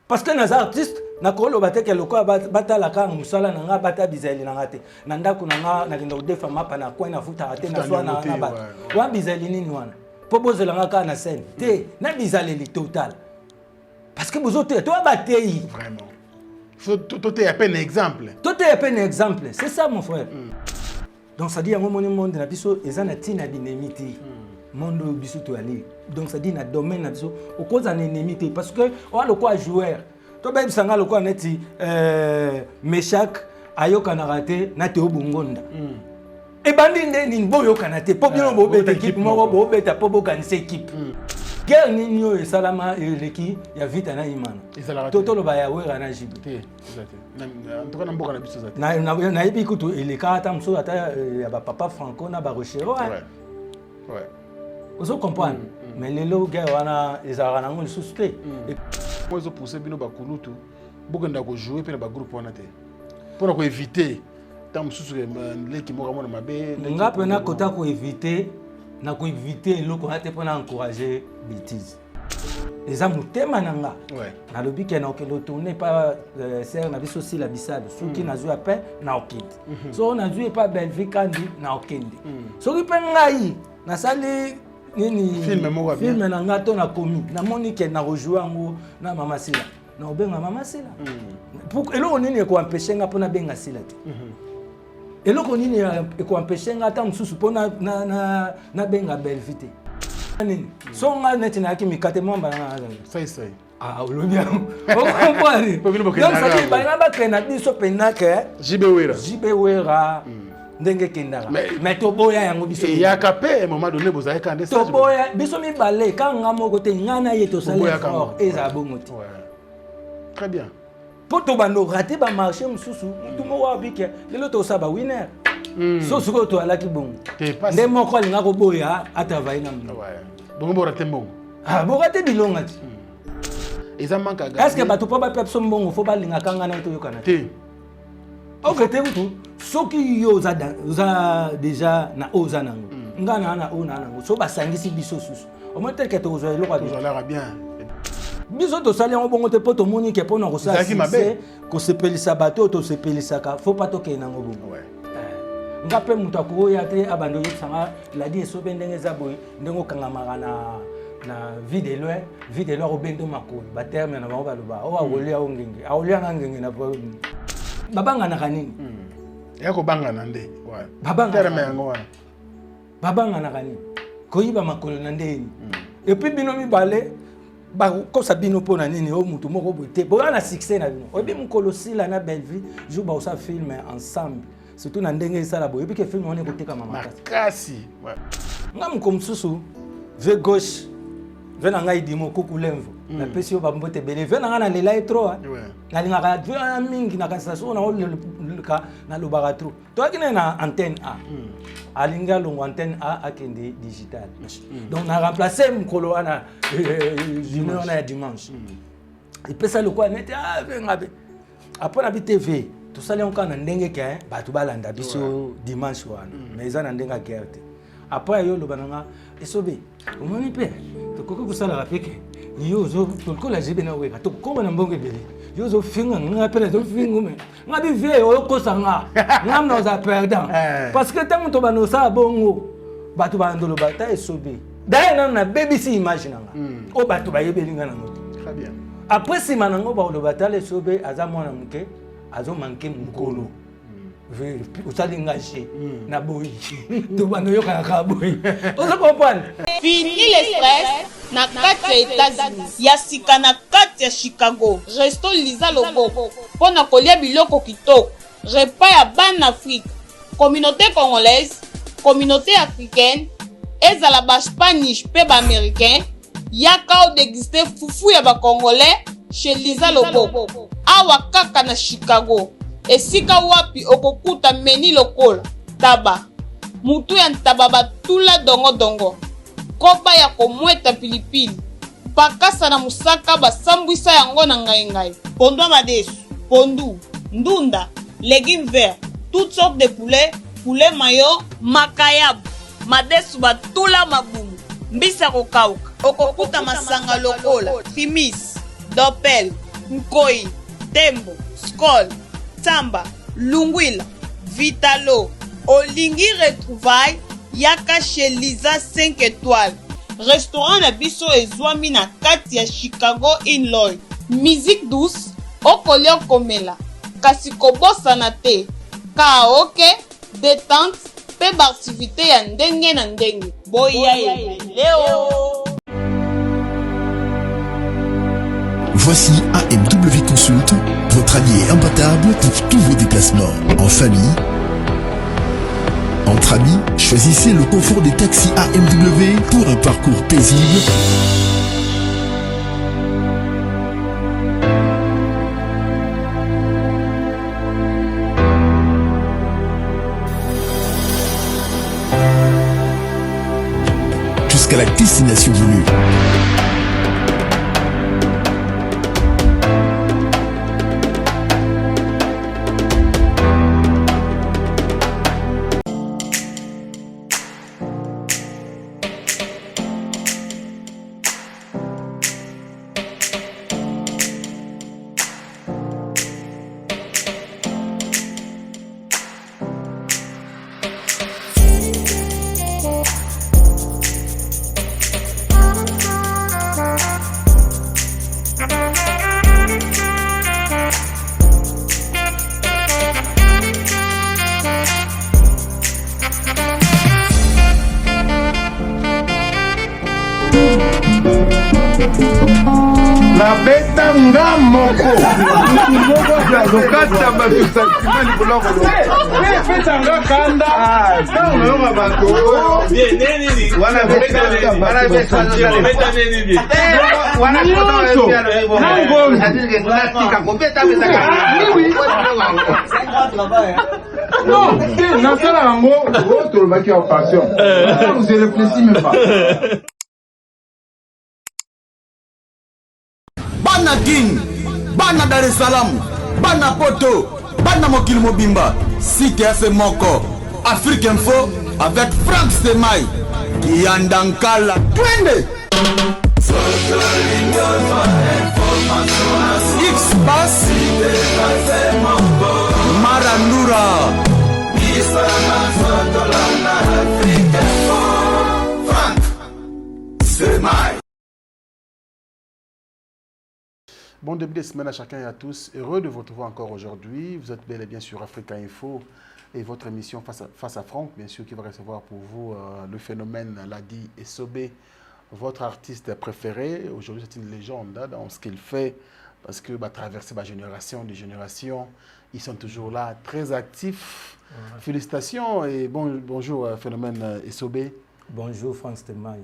Parce que les artistes, na kolo bateke loko bata la kang musala na nga bata bizali na ngate. Na ndako na nga na kinda udefa mapa na kwa na futa ate na swa na nga bata. Wa bizali nini wana? Po bozela nga ka na scène. Te na bizali li total. Parce que vous autres toi batei. Vraiment. Faut tout est à peine exemple. Tout est à peine exemple. C'est ça mon frère. Donc ça dit à un moment monde na biso ezana tina binemiti. Monde biso to aller. Donc ça dit na domaine na biso au cause en ennemi parce que on a le quoi joueur. To ba bisanga le quoi neti Meshak ayoka na raté na te obungonda. Et bandi ndeni boyo kanate po bien bo beta équipe mo bo beta po bo kanise équipe. Guerre nini yo salama eleki ya vita na imana. Toto lo ba ya wera na jibu. En tout cas na mboka na biso zate. Na yebi kutu eleka ata mso ata ya ba papa Franco na ba Rochero. Ouais. Vous comprenez? Mais les lots gars wana ezara na ngoli suspe. Moi zo pousser bino ba kulutu. Boko ndako jouer pe na ba groupe wana te. Pour ko éviter tam susu les qui mo na mabe. Nga pena kota ko éviter na ko éviter loko ate pona encourager bêtise. Les amutema nanga. Ouais. Na lobi ke na okendo tourner pas ser na biso si la bisade. Ceux qui na joué à peine na okende. So na joué pas Belgique kandi na okende. So ki pe ngai na sali nini film na ngato na komi na monique na rejouer ngo na mama sila na obenga mama sila pour eloko nini ko empêcher nga pona benga sila te eloko nini ko empêcher nga ta msusu pona na benga belvité nini so nga neti na kimi kate mamba na sai olobia o comprendre donc ça dit ba ba kena biso penaka jibe wera ndenge kendara mais to boya yango biso ya kapé à moment donné vous avez quand ça to boya biso mi balé quand ngamo côté ngana yeto salé fort eza bomoti très bien poto bando raté ba marché mususu tout mo wa bike lelo to saba winner so suko to alaki bongo ndé moko linga ko boya atavayi na mno bongo bo raté bongo bo raté bilonga ti eza manka est-ce que bato pa ba pepso mbongo fo ba linga kanga na to yokana te ok te tout soki yo za déjà na oza nango ngana na ona nango so basangisi biso susu au moins tel que to zo eloko bien biso to sali ngo bongo te poto moni ke pona ko sa ko sepelisa bato to sepelisa ka faut pas toke nango bongo ngape muta ko ya te abando yetsanga la di so bendenge za boy ndengo kangama na vide loin obendo makolo ba terme na ba loba o awolia ngenge awolia ngenge na babanga na kanini yako banga nande babanga terme yango wana babanga na kanini koyiba makolo na ndeni et puis bino mi balé ba ko sabino pona nini o mutu moko bote bo na succès na bino obi mukolo sila na belle vie jour ba ça film ensemble surtout na ndenge sala bo et puis que film on est côté kama makasi ngam comme susu ve gauche ve na ngai dimo kukulemvo na pesi yo ba mbote bele ve na ngana lela etro na linga ka ve na mingi na kanisa so na o ka na lo baratro to akina na antenne A alinga longo antenne A akende digital donc na remplacer mkolo wana junior na dimanche et pesa le quoi net ngabe après na TV to sali on kana ndenge ke batu balanda biso dimanche wana mais za na ndenga gerte après yo lo bananga esobe omoni pe to koko kusala rapeke yo zo to kola jibe na weka to ko na mbonge bele yo zo finga nga pele zo fingu me nga bi vie o ko sanga ngam no za perdant parce que tant to bano sa bongo batu bandolo bata esobe dai na BBC image nanga o batu ba yebelinga nango très bien après si manango ba lo batale esobe aza mwana muke azo manke mukolo usali ngashi na boyi to bano yo ka boyi ozo comprendre fini le stress na kati ya États-Unis ya sika na kati ya Chicago resto Liza Loboko pona kolia biloko kitoko repas ya bana Afrique communauté congolaise communauté africaine ezala ba Spanish pe ba américain yaka o déguster fufu ya ba congolais chez Liza Loboko awa kaka na Chicago esika wapi okokuta meni lokola taba mutu ya ntaba batula dongo koba ya komweta pilipili pakasa na musaka basambwisa yango na ngai pondu ya madesu pondu ndunda légumes verts toutes sortes de poulet mayo makayabu madesu batula mabumu mbisa kokauka okokuta masanga lokola fimis dopel Nkoi, Tembo, Skol, Tsamba, Lungwila, Vitalo, Olingi Retrouvaille, Yaka chez Lisa 5 étoiles. Restaurant na biso ezwami na kati ya Chicago Illinois. Musique douce, okolia komela, kasi kobosana te. Karaoke, détente, pe activité ya ndenge na ndenge. Boya Leo. Voici AMW Consult, votre allié imbattable pour tous vos déplacements. En famille, entre amis, choisissez le confort des taxis AMW pour un parcours paisible. Jusqu'à la destination voulue. La beta nga moko lokata bato sentiment likolo beta nga kanda ntango nayonga bato wana natika non nasala yango tolobaki ya passion vous réfléchis même pas. Bana King, Bana Dar es Salaam, Bana Poto, Bana Mokil Mobimba, CTF Moko, Afrique Info avec Frank Semai, Yandankala, Twende. X-Bass, Marandura, Frank Semai. Bon début de semaine à chacun et à tous. Heureux de vous retrouver encore aujourd'hui. Vous êtes bel et bien sur Africa Info et votre émission Face à Franck, bien sûr, qui va recevoir pour vous le phénomène Ladi Esobé, votre artiste préféré. Aujourd'hui, c'est une légende dans ce qu'il fait parce que traverser ma génération, des générations, ils sont toujours là, très actifs. Ouais. Félicitations et bonjour phénomène Esobé. Bonjour France Temaï.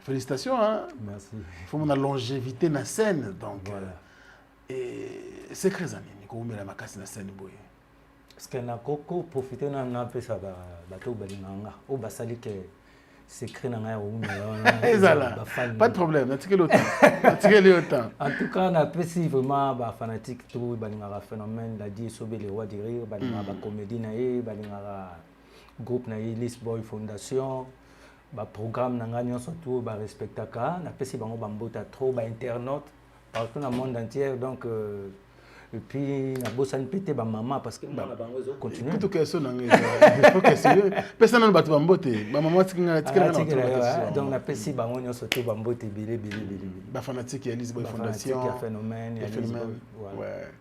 Félicitations. Hein? Merci. Il faut la longévité dans la scène. Donc, voilà. Et c'est très amis. Comment on met la macasse dans la scène? Parce que na koko profiter na peu ça bateau balinganga. Au basali que secret na ngaya ou pas de problème. N'attirez le temps. En tout cas, na peu si vraiment fanatique tout balinganga phénomène la dit sauver les rois du rire balinganga comédie na balinganga groupe na List Boy Fondation. Programme nanga nyonso tout respectaka na pesi bango bambota trop internaute partout dans le monde entier donc et puis na bosani pété maman parce que bango zo continuer tout question nanga il faut que c'est personne ne batu bambote maman tikina tikina donc na pesi bango nyonso tout bambote bilé ba fanatique ya List Boy Fondation ya phénomène ya ouais.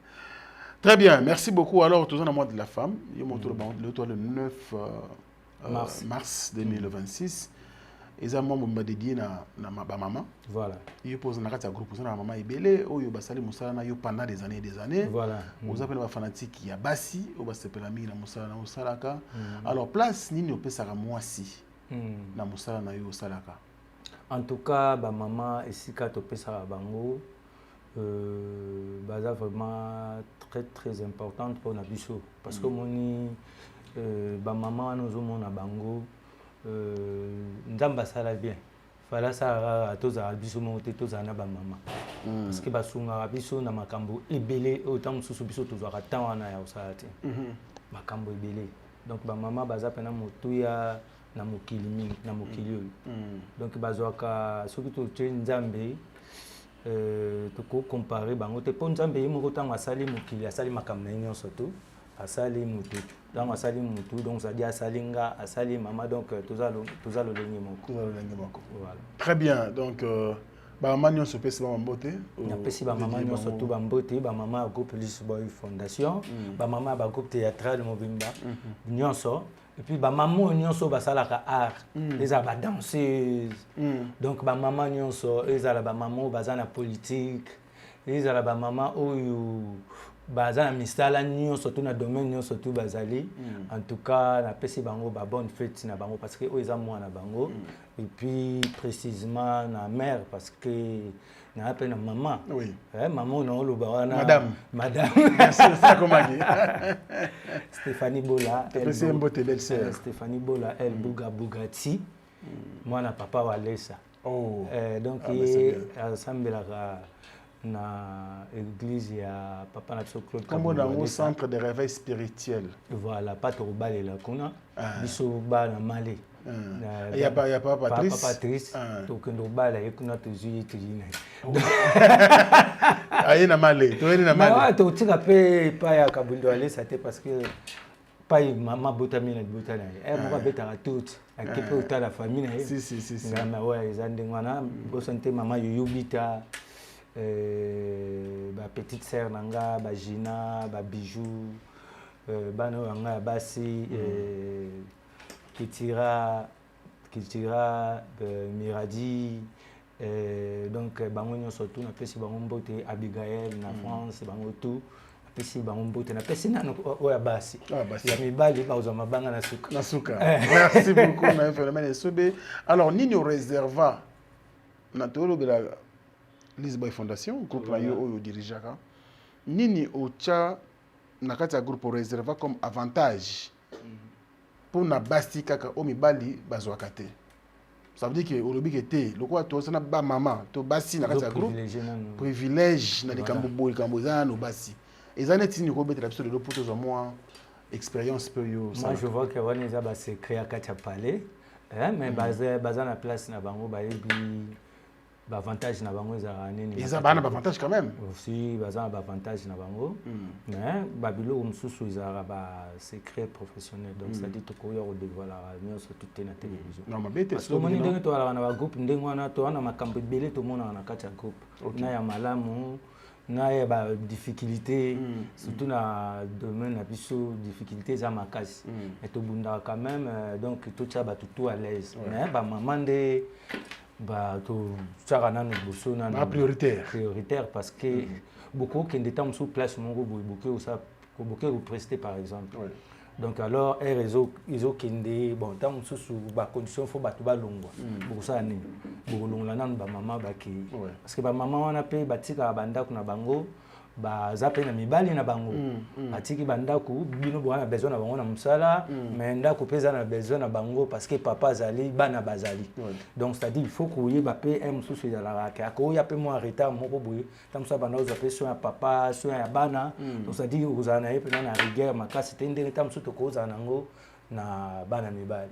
Très bien, merci beaucoup. Alors toujours dans le mois de la femme, il monte le 9 mars 2026. Et ça, moi, je dédié à ma maman. Voilà. Je pose un groupe pour ma maman Ibele, ou yo basali musala pendant des années et des années. Voilà. Vous appelez ma fanatique qui a bassi, ou basepela mi na musala na usalaka. Alors place nini opesaka mwasi na musala na yo usalaka. En tout cas, ba maman esika topesaka bango baza vraiment très importante pour na biso parce que moni ba maman nous omona bango ndamba sala bien fala sa toza biso monte toza na ba maman parce que basunga biso na makambo ebele autant susu biso toza temps wana ya osala te makambo ebele donc ba maman baza pena motuya na mokili mingi na mokili donc bazwaka soki to nzambe comparer bango te po nzambe ye moko ntango asali mokili asali makambo na ye nyonso tu asali mutu ntango asali mutu donc ça dit asali nga asali mama donc toza lolenge moko. Très bien, donc bamama nyonso pesi bambote napesi bamama nyonso tu bambote bamama ya groupe Lisboy Fondation bamama ya groupe théâtral Mobimba nyonso et puis bamama nyonso basalaka art eza badanseuse donc bamama nyonso ezala bamama baza na politique ezala bamama oyo baza na misala nyonso tu na domaine nyonso tu bazali en tout cas napesi bango ba bonne fête na bango parce que oyo eza mwana bango et puis précisément na mère parce que na appelle na maman maman na oloba wana madame ça comment dire Stéphanie Bola Stéphanie Bola elle Bugatti mwana papa Walesa donc asambelaka na église ya papa na Claude comme dans un centre de réveil spirituel. Voilà, pas trop balé là kuna biso ba na malé. Il y a pas Patrice. Patrice. Donc ndo bala yekuna tuzi tujina. Aye na malé, to na malé. Ah to tika pe pa ya kabundo ale ça parce que pa mama botami na botana. Moko betaka tout. Akepe uta la famille na. Si. Ngama wa ezande ngwana bosante mama yuyubita. Ba petite sœur nanga ba Gina ba bijou bana nanga basi kitira Miradi donc bango nyonso tu na pesi bango mbote Abigail na France bango tu pesi bango mbote na pesi nano oya basi ya mibali ba uzama banga na suka merci beaucoup na phénomène sobe alors nini réserva na tolo bela Lisboy Fondation, groupe là yo dirigeaka. Nini ocha nakati groupe réserva comme avantage pour na basti kaka o mibali bazwaka te. Ça veut dire que olobi ke te lokwa to sana ba mama to basi nakati groupe privilège na likambo za no basi. Ezaneti ni ko betela biso de poto zo moi expérience peu yo. Moi je vois que on eza ba secret akati palais mais baza na place na bango ba yebi avantage na bango ezala nini ils ont un avantage quand même aussi baza avantage na bango mais babilo msusu ezala ba secret professionnel donc ça dit to ko ya dévoiler nyonso tout na télévision non mabete parce que moni ndenge to ala na ba groupe ndenge wana to na makambo belé to mona na kati ya groupe na ya malamu na ya ba difficulté surtout na domaine na biso difficulté za makasi et to bunda quand même donc to tcha ba tout à l'aise mais ba mamande bah to tsara nanu boso nanu prioritaire parce que beaucoup qui étant sous place mongo beaucoup prester par exemple donc alors réseau ils ont kende bon tant sous ba condition faut ba to ba longwa beaucoup ça ni beaucoup longla nanu ba mama ba ki parce que ba mama wana pe batika banda kuna bango ba zape na mibali na bango atiki bandaku bino bwana besoin na bango na musala mais ndako peza na besoin na bango parce que papa azali bana bazali donc c'est à dire il faut que y ba pe mususu ya la raka ko ya pe mo retard moko boye tam ça bana ozape soin ya papa soin ya bana donc c'est à dire uzana ye pe na rigueur makasi tendere tam suto ko uzana ngo na bana mibali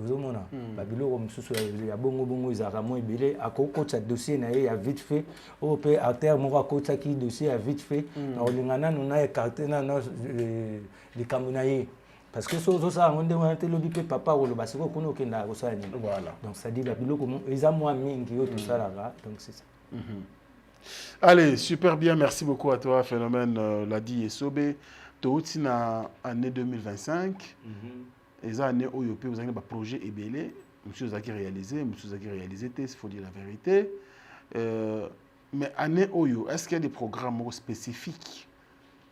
uzomona babilo mususu ya bongo izaka mo ebele akokotsa dossier na ye ya vite fait o pe à terre moko akotsa ki dossier ya vite fait na olingana na écarter na les kamunaye parce que so ça on demande te lobi pe papa o lo basiko kuno kenda ko sa ni voilà donc ça dit babilo ko eza moi mingi yo tout ça là donc c'est ça. Allez, super bien, merci beaucoup à toi Phénomène Ladi Esobe. Touti na année 2025 et ça année où vous avez un projet ébélé monsieur Zaki réalisé il faut dire la vérité mais année où est-ce qu'il y a des programmes spécifiques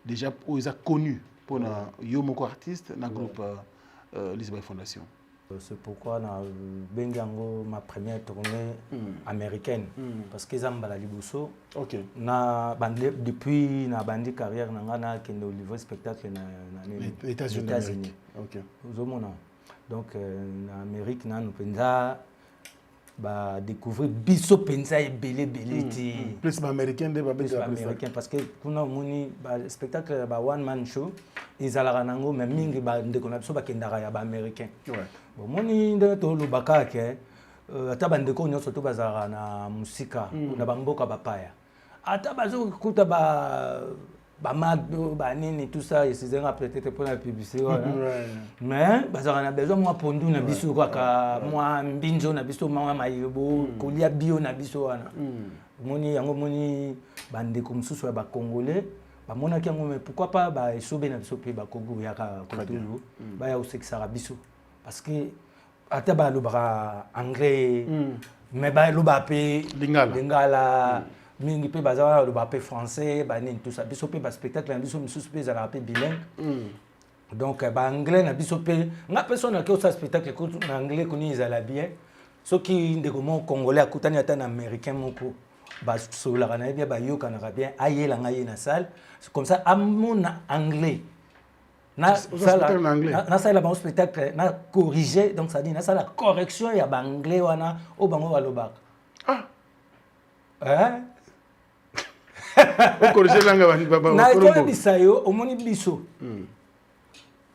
déjà où ils ont connu pour na yo moko artiste na groupe Lisboy Fondation. C'est pourquoi bengango ma première tournée américaine parce que zambala liboso na bande depuis na bandi carrière nanga na kende au niveau spectacle na les États-Unis. Zomona donc na Amérique na penza ba découvrir biso penza belé ti plus américain de ba américain parce que kuna moni ba spectacle ba one man show izala nango mais mingi ba ndeko na biso ba kendaka ya ba américain bon moni nde to lobaka ke ata bandeko nyonso to bazalaka na musika na bamboka bapaya ata bazokuta bamado banini tout ça esizenga peut-être pour la publicité mais bazalaka na besoin mwa pondu na biso kaka mwa mbinzo na biso mwa mayibo kolia bio na biso wana moni yango moni bandeko mosusu ya bakongolais bamonaki yango mais pourquoi pas baesobe na biso mpe bakongo yaka kotulu baya kosekisaka biso parce que ata balobaka anglais mais baloba mpe lingala mingi mpe baza wana baloba mpe français banini tout ça biso mpe baspectacle na biso mosusu mpe ezalaka mpe bilingue donc baanglais na biso mpe nga mpe so nake osala spectacle na anglais koni ezala bien soki ndeko moko congolais akutani ata na américain moko basololaka na ye bien bayokanaka bien ayelanga ye na salle comme ça amona anglais nasalela bango spectacle na corrige donc ça dit nasala correction ya baanglais wana oyo bango balobaka nakoyebisa yo omoni biso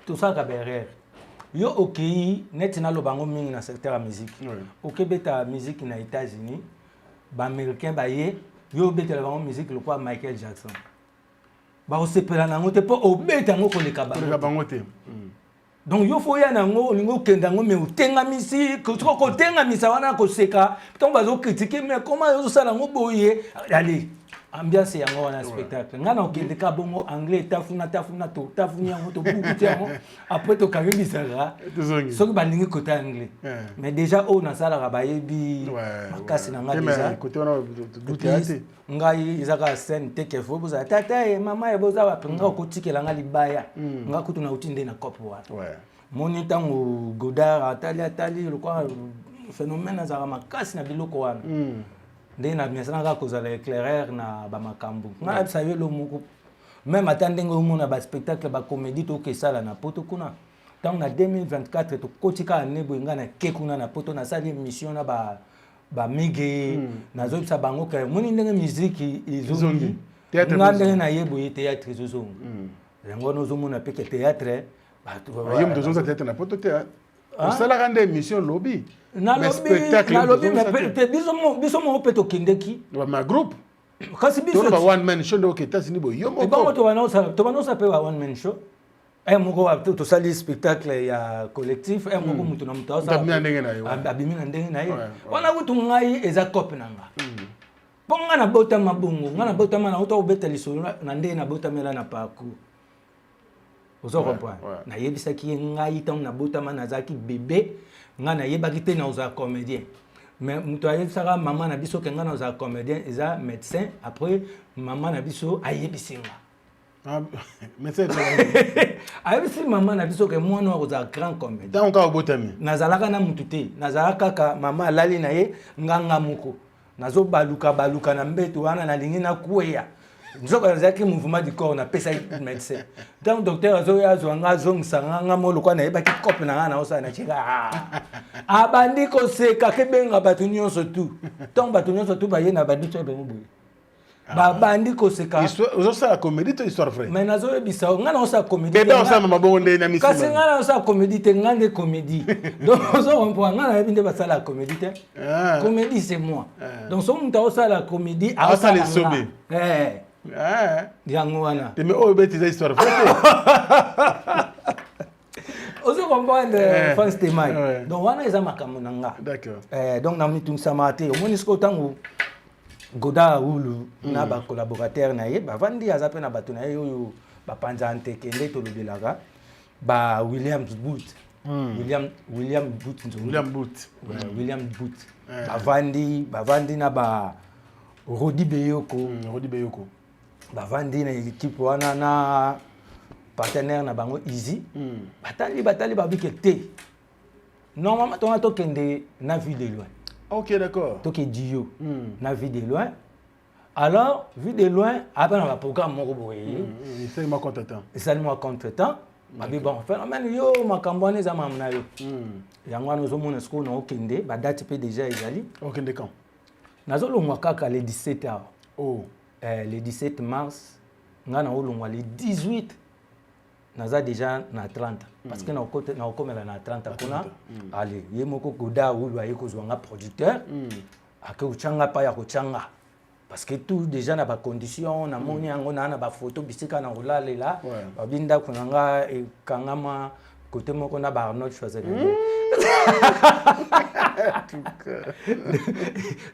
tosalaka berere yo okei neti naloba yango mingi na secteur ya musique okebeta musique na États-Unis baaméricain baye yo obetela bango musique lokola Michael Jackson bakosepela nango te mpo obeta yango koleka bango te donc yo fo ya nango olingi okenda yango mais otengamisi kotengamisa wana koseka ntango bazokritike mais comment ozosala yango boye ale ambiance yango wana spectacle nga na okende ka bongo anglais tafuna tafuni yango tobukuti yango après tokangibisaka soki balingi kota anglais mais déjà oyo nasalaka bayebi makasi na nga déjà ngai ezaka scène teke fo bozala tata e mama e boza wapi nga okotikela nga libaya nga kutu na uti nde na kope wana moni ntango Godard atali lokwa phénomène azalaka makasi na biloko wana nde na biensanaka kozala éclaireur na bamakambo nga nabisa yo elo moko même ata ndenge omona baspectacle bacomédie tokesala na poto kuna ntango na 2024 tokoti kaka neboye nga nake kuna na poto nasali émission na bamige nazobisa bango kaka moni ndenge musique ezongi nga ndenge nayeboye théâtre ezozonga yango wana ozomona mpe ke théâtre yo moto ozonza théâtre na poto te osalaka nde émission lobi biso moko mpe tokendeki ma groupe kasi biso ba one man show ndoke États-Unis bo yo moko tobanosa mpe ba one man show moko tosali spectacle ya collectif moko mutu na mutu abimi na ndenge na ye wana kutu ngai eza kope na nga mpo nga na botama bongo nga na botama na ota kobeta lisolo na ndenge na botamela na parcours ozo comprendre nayebisaki ye ngai ntango na botama nazalaki bebe nga nayebaki te naozala comédien mais moto ayebisaka mama na biso ke nga naozala comédien eza médecin après mama na biso ayebisi nga ayebisi mama na biso ke mwana akozala grand comédien nazalaka na mutu te nazalaka kaka mama alali na ye nga moko nazobaluka na mbeto wana nalingi nakweya nzoka nazalaki mouvement du corps napesaki médecin ntango docteur azoya azwa nga azongisa nga molokwa nayebaki kope na nga naosala natika abandi koseka kebenga bato nyonso tu ntango bato nyonso tu baye na babiso ebengo boye babandi koseka ozosala comédie to histoire vraie mais nazoyebisa nga naosala comédie kasi nga naosala comédie te nga nde comédie donc ozokompoa nga nayebi nde basala comédie te comédie c'est moi donc so moto aosala comédie aosala nga yango wana mais oyo betiza histoire vraie ozo comprendre France Temai donc wana eza makambo na nga donc na mitungisama te omoni siko ntango Godard ulu na bacollaborateur na ye bavandi aza mpe na bato na ye oyo bapanza nteke nde tolobelaka ba William Booth bavandi na ba Rodi Beyoko bavandi na équipe wana na partenaire na bango Easy batali babike te normalement tonga tokende na Vue de Loin. Ok, d'accord. Toke Dio na Vue de Loin. Alors Vue de Loin après na programme moko boye c'est moi contre-temps. C'est moi contre-temps. Babi bon phénomène yo makambo wana eza mamna yo yango wana ozomona siko na okende ba date pe déjà ezali okende quand nazolongwa kaka le 17 oh le 17 mars nga na olongwa le 18 naza déjà na 30 parce que na okomela na 30 kuna allez ye moko goda oyo aye kozwanga producteur ake uchanga pa ya kochanga parce que tout déjà na ba condition na moni yango na ba photo bisika na ulalela babinda kunanga ekangama côté moko na ba Arnold Schwarzenegger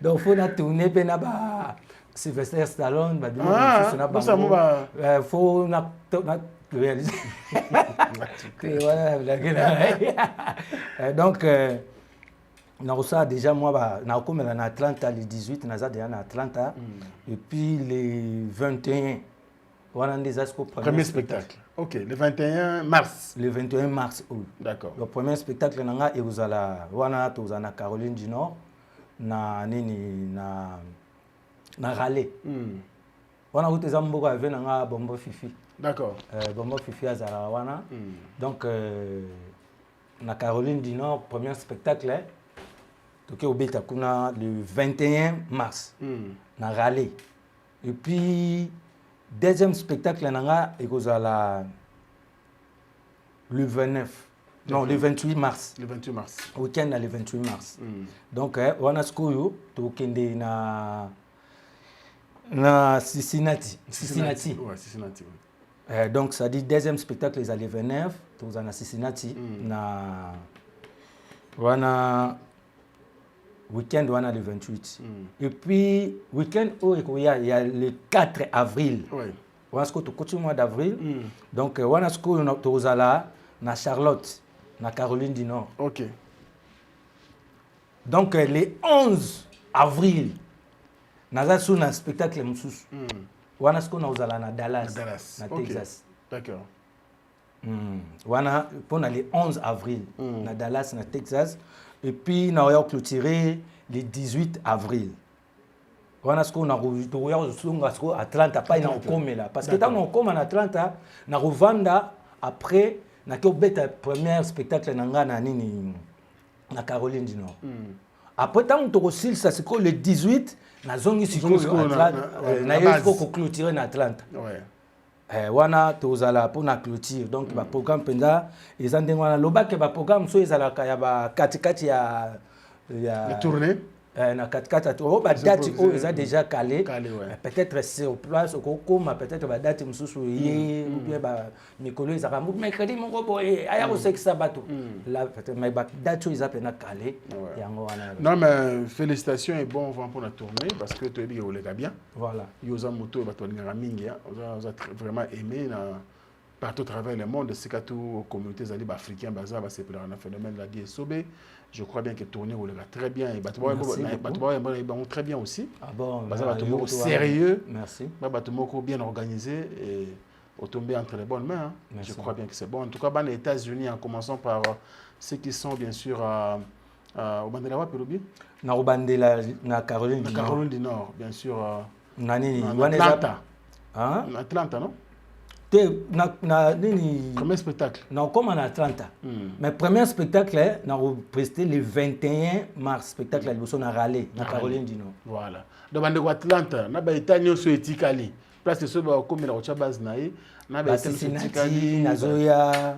donc faut na tourner pe na ba Sylvester Stallone ba faut na réaliser donc na ça déjà moi na comme na 30 les 18 na déjà na 30 et puis les 21 voilà des aspects premier spectacle. OK, le 21 mars. Le 21 mars, oui. D'accord. Le premier spectacle nanga et vous allez wana tozana Caroline du Nord na nini na Raleigh. Wana uteza mboka avec nanga Bombo Fifi. D'accord. Bombo Fifi azala wana. Donc na Caroline du Nord premier spectacle toke obeta kuna le 21 mars na Raleigh. Et puis deuxième spectacle nanga ekozala le 29 non le 28 mars. Le 28 mars. Week-end le 28 mars. Donc wana skoyo tokende na Cincinnati. Ouais, Cincinnati. Donc ça dit deuxième spectacle les le 29 tozana Cincinnati na wana week-end wana le 28. Et puis week-end il y a le 4 avril. Oui. Wana sko to mois d'avril. Donc wana sko tozala na Charlotte, na Caroline du Nord. OK. Donc le 11 avril naza sous un spectacle msusu. Wana sko na ozala na Dallas, na Texas. D'accord. Wana pendant le 11 avril na Dallas, na Texas. Et puis na oya clôturer le 18 avril. Wana sko na oya sunga sko Atlanta pa na okomela parce que tant on koma na Atlanta na revanda après na ko beta premier spectacle nanga na nini na Caroline du Nord. Après tant on sil ça c'est le 18 na zongi siko Atlanta na yeko ko clôturer na Atlanta. Ouais. Wana tozala pour na clôture donc ba programme penda ezande wana lobake ba programme so ezala ya ba katikati ya la tournée na katikati to ba date o eza déjà calé peut-être sur place au koma peut-être ba date msusu ye ou bien ba mikolo ezaka mercredi moko boye aya ko sexa bato là peut-être mais ba date eza pena calé yango wana. Non mais félicitations et bon vent pour la tournée parce que tu es bien au bien. Voilà. Yoza moto ba to ngara mingi on a vraiment aimé partout à travers le monde c'est que tout communautés africaines baza ba c'est un phénomène la DSOB. Je crois bien que tourner au très bien et très bien aussi. Ah bon, sérieux. Merci. Bien organisé et au tomber entre les bonnes mains. Je crois bien que c'est bon. En tout cas, les États-Unis, en commençant par ceux qui sont bien sûr au Bandela Pérobi. Na Caroline du Nord, bien sûr. Atlanta. Atlanta, non? Premier spectacle. Non, comme en Atlanta. Mais premier spectacle, on a presté le 21 mars. Spectacle à Liboso, on a râlé, dans Caroline du Nord. Voilà. Donc, on a Atlanta, on a Italiens sur Etikali. Place de ce comme la Ochabaz naï. Cincinnati, Nazoya,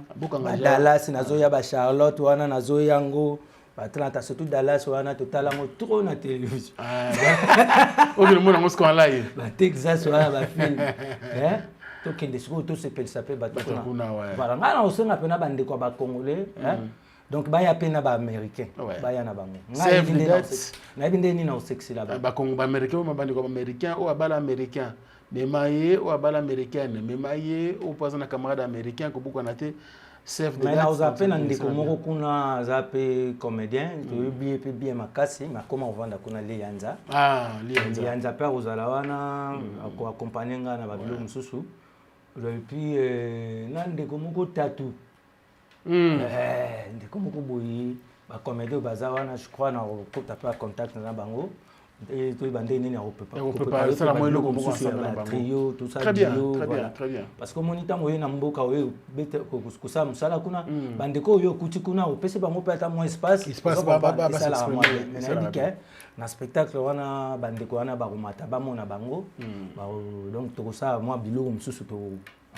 Dallas, Nazoya, Charlotte, Wana, Nazoya, Ngo. Atlanta, surtout Dallas, Wana, total, trop na télévision. Ok, le monde a mosqué en live. Texas, Wana, film. Donc il s'appelle voilà ngana osenga pena bande ko ba congolais donc ba ya pena ba américain ba ya na bango na binde ni na sexy là ba congo ba américain ba bande ko américain ou abala américain mais maye ou abala américaine mais maye ou pas na camarade américain ko buko na te chef de mais na ozapena ndeko moko kuna zape comédien to bien makasi ma comment vendre kuna le yanza yanza pa ozala wana ko accompagner nga na ba bilo mususu. Et puis, ndeko moko tatou. Ndeko moko boyi, ba comédie bazawana, je crois na ko taper contact na bango. Et tout bandé ni na pas ça la moyenne ko moko trio, tout ça. Très bien. Parce que monita moyo na mboka oyo bete ko kusa musala kuna bandeko oyo kuti kuna opese bango pe ata moins espace ba na spectacle wana bandeko wana ba komata ba mona bango donc to ça moi biloko msusu to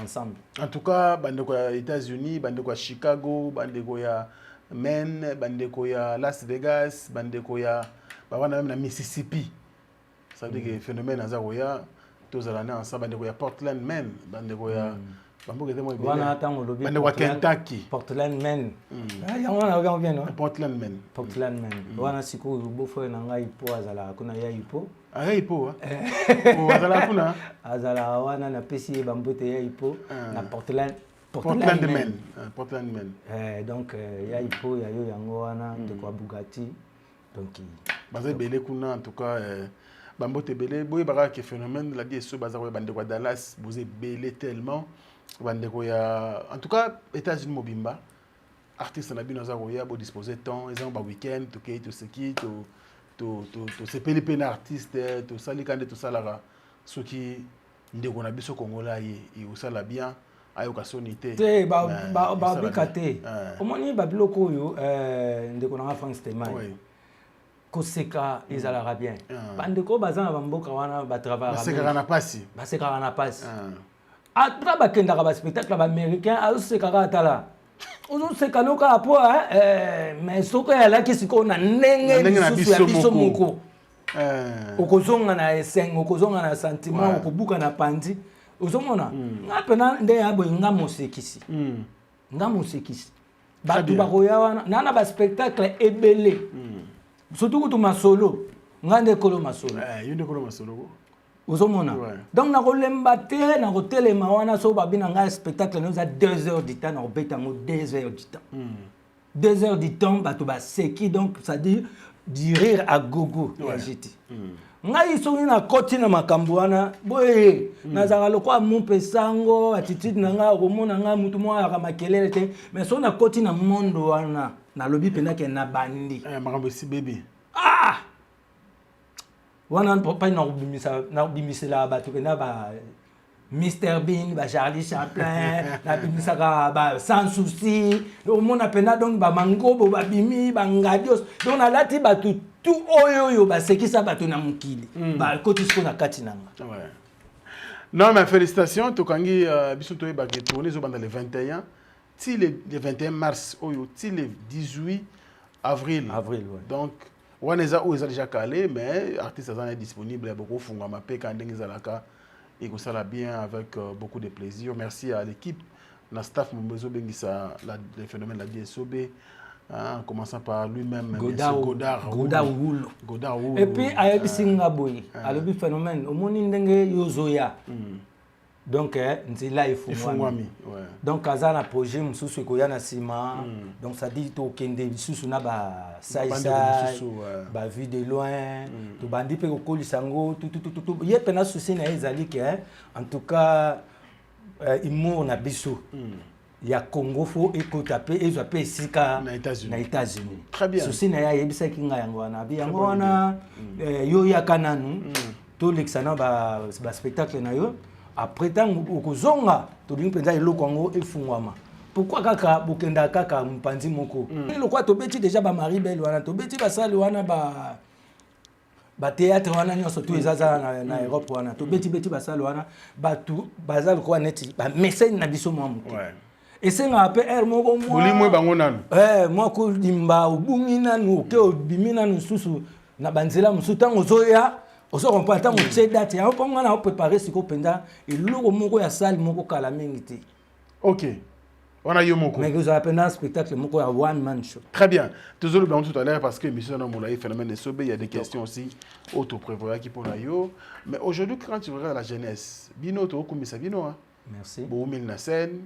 ensemble. En tout cas, bandeko ya États-Unis, bandeko ya Chicago, bandeko ya Maine, bandeko ya Las Vegas, bandeko ya même na Mississippi. Ça veut dire que le phénomène a zaroya tous à ensemble, bandeko ya Portland, Maine, bandeko ya bandeko ya Kentucky, Portland, Maine. Ya wana on vient non? Portland, Maine. Portland, Maine. Wana siku bofo na ngai po azala kuna ya ipo. Ah ipo. O azala kuna. Azala wana na pesi bambote ya ipo na Portland. Portland, Maine. Portland, Maine. Donc ya ipo ya yo yango wana de quoi Bugatti. Donc bazé belé kuna en tout cas bambote belé boye baka ke phénomène la die so bazaro bandeko Dallas vous êtes belé tellement bandeko ya en tout cas États-Unis mobimba artiste na bino zaro ya bo disposer temps ils ont ba week-end to ke to seki to se pele na artiste to sali kande to salara ce qui ndeko na biso kongola yi usala bien ayo kasonité te ba bikate omoni ba biloko yo ndeko na France Temai koseka ezalaka bien bandeko baza na bamboka wana batravaillaka basekaka na pasi ata bakendaka baspectacle baaméricain azosekaka atala ozoseka loka apo mais soki eyalaki sikoyo na ndenge lisusu ya biso moko okozonga na eseng okozonga na sentiment okobuka na pandi ozomona nga mpena nde ya boye nga mosekisi bato bakoya wana nana baspectacle ebele surtout kutu masolo nga nde kolo masolo ozomona donc nakolemba te nakotelema wana so babina nga spectacle noza 2 heures du temps nakobeta yango 2 heures du temps 2 heures du temps bato baseki donc ça dit du rire à gogo ya jeti ngai soki nakoti na makambo wana boye nazala lokwa mopesango attitude na ngai akomona ngai mutu moko ayaka makelele te mais soki nakoti na mondo wana nalobi mpendake na bandi makambo esi bebe wana pai nakobimisela bato mpena ba Mr Bean, ba Charlie Chaplin, nabimisaka ba sans souci omona mpena donc ba mangobo babimi bangadios donc nalati bato tout oyo basekisa bato na mokili bakoti siko na kati nanga. Non mais félicitations tokangi biso toyebaki tourné ezobanda le 21 ti le 21 mars oyo ti le 18 avril donc wana eza oyo eza déjà calé mais artiste aza disponible beaucoup fungama mpe ka ndenge ezalaka et que ça l'a bien avec beaucoup de plaisir. Merci à l'équipe, la staff Mombezo Bengisa, le phénomène de la DSOB, en commençant par lui-même, Godard. Et puis, à Singaboui, à le phénomène, au Monindenge Yozoya. Donc, Nzila et Fungwami. Donc, Kazana projet, Moussou Koyana Sima. Donc, ça dit que Kende Moussou Naba Saïsa, ba vu de loin, tout bandi pe ko lisango, tout. Il y a plein de soucis na ezali que en tout cas, imo na biso. Il y a Congo fo écotaper et zaper sika na États-Unis. Très bien. Souci na ya yebisa kinga yango na bi yango wana yo ya kananu. To lexana ba spectacle na yo. Après tant okozonga tolingi penza eloko yango efungwama pourquoi kaka bokenda kaka mpanzi moko eloko tobeti déjà ba Maribel wana tobeti basali wana ba théâtre wana nyonso to ezaza na Europe wana tobeti basali wana batu bazali ko neti ba message na biso mwa moto esenga ape moko mwa bolimwe bango nanu mwa ko dimba obungi nanu ke obimi nanu susu na banzela musu tango zoya oso comprendre tant que date ya on a préparé ce qu'on penda et logo moko ya salle moko kala mingi te. OK. On a eu moko. Mais vous avez un spectacle moko ya one man show. Très bien. Toujours le tout à l'heure parce que monsieur Namolaï phénomène de Sobé, il y a des questions aussi auto prévoyées qui pour la yo. Mais aujourd'hui quand tu regardes la jeunesse, bino to komisa bino hein. Merci. Bo mil na scène,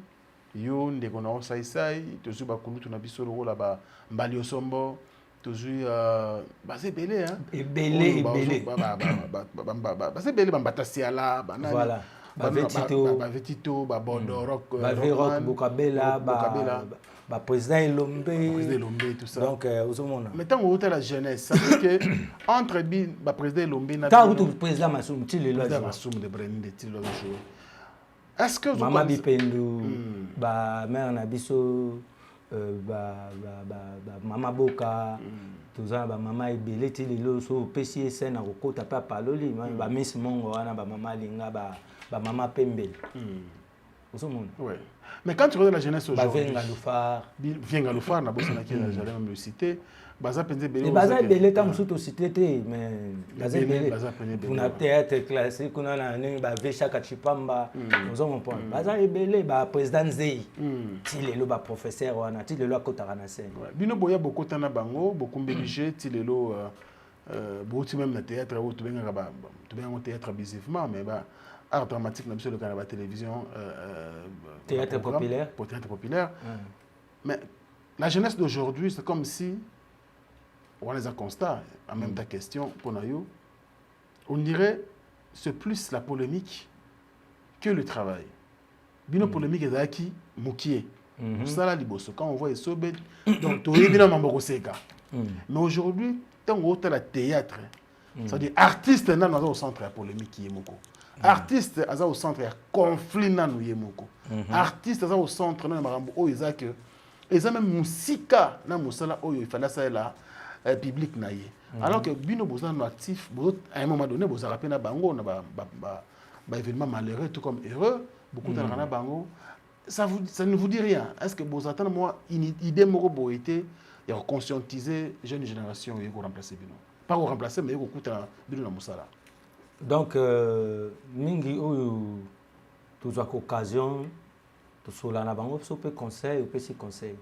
yo ndeko na sai toujours ba kulu tuna biso ro la ba Mbalio Sombo. Toujours basé belé hein belé basé belé bambatasiala banani voilà Vetito ba Bondo Rock Rock Bokabela ba président Elombe tout ça donc osomona mais tant que la jeunesse ça veut que entre ba président Elombe na tant que président Massoum Tile là Massoum de Brenin de Tile là est-ce que Mama Bipendo ba mère na biso Mama Boka toza ba mama ebele ti lelo so pesi esena kokota pa paloli ba Miss Mongo wana ba mama linga ba mama Pembele Ouais. Mais quand tu regardes la jeunesse aujourd'hui, Vien Galoufar, j'allais même le citer. Baza Pende Belé. Et Baza Belé, tu as cité, mais Baza Belé. On a théâtre classique, on a un Vécha Kachipamba. Nous avons un point. Baza Belé, président Zei. Il est le professeur, il est le Kotaranase. Bino Boya, beaucoup de bango, beaucoup de budget, il est le. Beaucoup même le théâtre, tu viens au théâtre abusivement, mais art dramatique, même sur le canal de la télévision. Théâtre populaire. Pour théâtre populaire. Mais la jeunesse d'aujourd'hui, c'est comme si. On les a constat, en même ta question, pour Nayo, on dirait c'est plus la polémique que le travail. Bino polémique est acquis, moukié. Ça là, quand on voit les sobet, donc tu es bien mamboroseka. Mais aujourd'hui, tant qu'on a le théâtre, c'est-à-dire artiste n'a pas au centre de la polémique qui est moko. Artiste a au centre de conflit n'a nous yemoko. Artiste a au centre n'a marambo o izak. Et ça même musika na musala o il fallait ça là. Public naïe. Alors que bino besoin actif, à un moment donné, vous avez rappelé bango, na événement malheureux, tout comme heureux, beaucoup de gens bango. Ça ne vous dit rien. Est-ce que vous attendez moi une idée moro été et conscientiser jeune génération et remplacer bino. Pas remplacer mais écouter bino na musala. Donc mingi oyo tous à occasion tout cela na bango so peut conseil ou peut si conseil.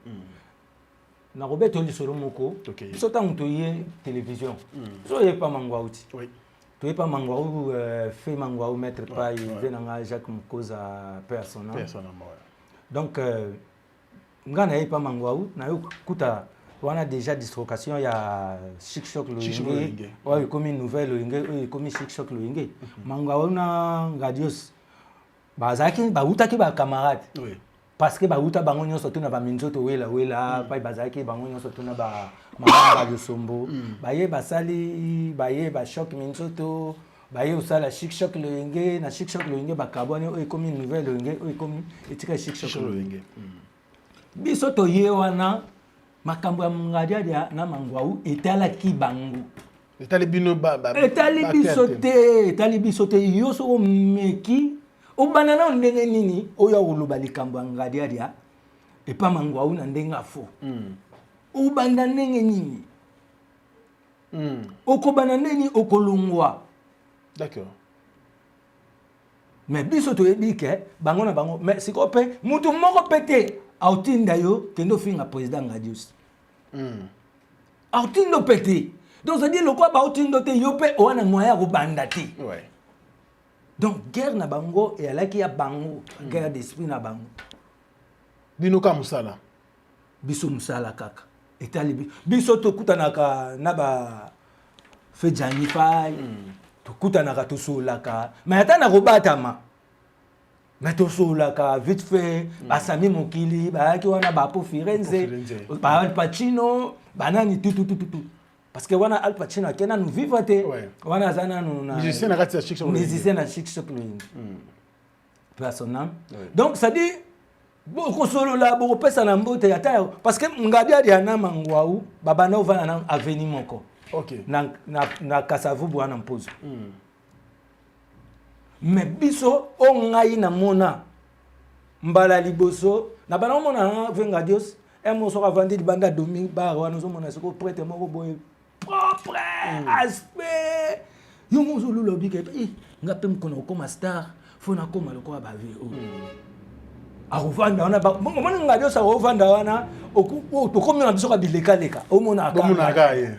Na Robert Oli solo moko so tant to yé télévision so yé pas mangwauti oui to yé pas mangwau fait mangwau mettre pas il vient Jacques Mukoza personnellement donc ngana yé pas mangwau na yo kuta on a déjà dislocation il y a Chic Choc Loingue ouais comme une nouvelle Loingue comme Chic Choc Loingue mangwau na radios bazaki ba utaki ba camarade oui parce que bauta bango nyonso tuna ba minzoto wela pa bazaki bango nyonso tuna ba mama ba sombo baye basali baye ba choc minzoto baye osala Chic Choc Loingue na Chic Choc Loingue ba kabone o comme une nouvelle Loingue o comme etika Chic Choc Loingue biso to ye wana makambo ya ngadia na mangwau etala ki bango etali bino etali biso te yoso meki o banana ndenge nini oya oloba likambo ngadiadia et pas mangwa una ndenga fo o banda ndenge nini o ko banana nini o kolungwa d'accord mais biso to ebike bango na bango mais sikope mutu moko pete autinda yo kendo finga président ngadius autindo pete donc ça dit le quoi ba autindo te yo pe o na moya ko banda te ouais. Donc, guerre na bango et ala ki ya bango, guerre d'esprit na bango. Bino ka musala. Biso musala kaka. Etali biso to kutanaka na ba fe janify. To kutanaka to solaka. Mais atana ko batama. Mais to solaka vite fait, basami mokili, ba ki wana ba po Firenze, ba Al Pacino, banani tout. Parce que wana Al Pacino akena nous vivre te wana zana nous na musicien na kati ya Chic Choc Loingue personnel donc ça dit beaucoup solo là beaucoup pesa na mbote ya tayo parce que ngadia dia na mangwau baba na ovana na avenue moko OK na Kasavu bwana mpozo mais biso o ngai na mona mbala liboso na bana mona venga dios emo so avandi di banda domingue bar wana zo mona siko prêtre moko boye propre aspect yo mo zo lobi ke ngape mkono ko star fona ko maloko ba vie o a rovanda wana ba mona ngadio sa rovanda wana to komi na biso ka bileka leka o mona ka ye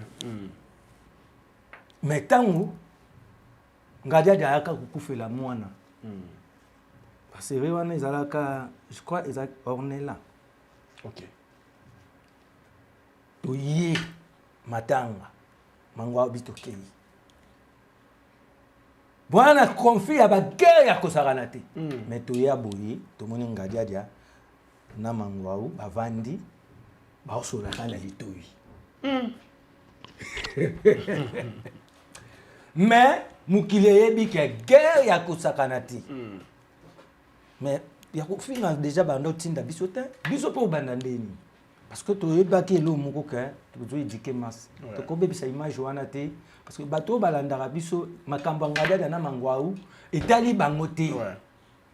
mais tangu ngadia ja ka kukufela mwana parce que wana ezalaka je crois ezak Ornella OK toye matanga mangwa bitokei bwana conflit ya ba guerre ya kosakana te mais toye aboye tomoni ngadia na mangwa bavandi baosola kana litoyi mais mukili yebi ke guerre ya kosakana te mais ya kofinga déjà bando tinda biso te biso po banda ndeni parce que tu es baki elo moko ke tu dois éduquer masse to ko bebisa image wana te parce que bato balanda biso makambo ngada na mangwau etali bango te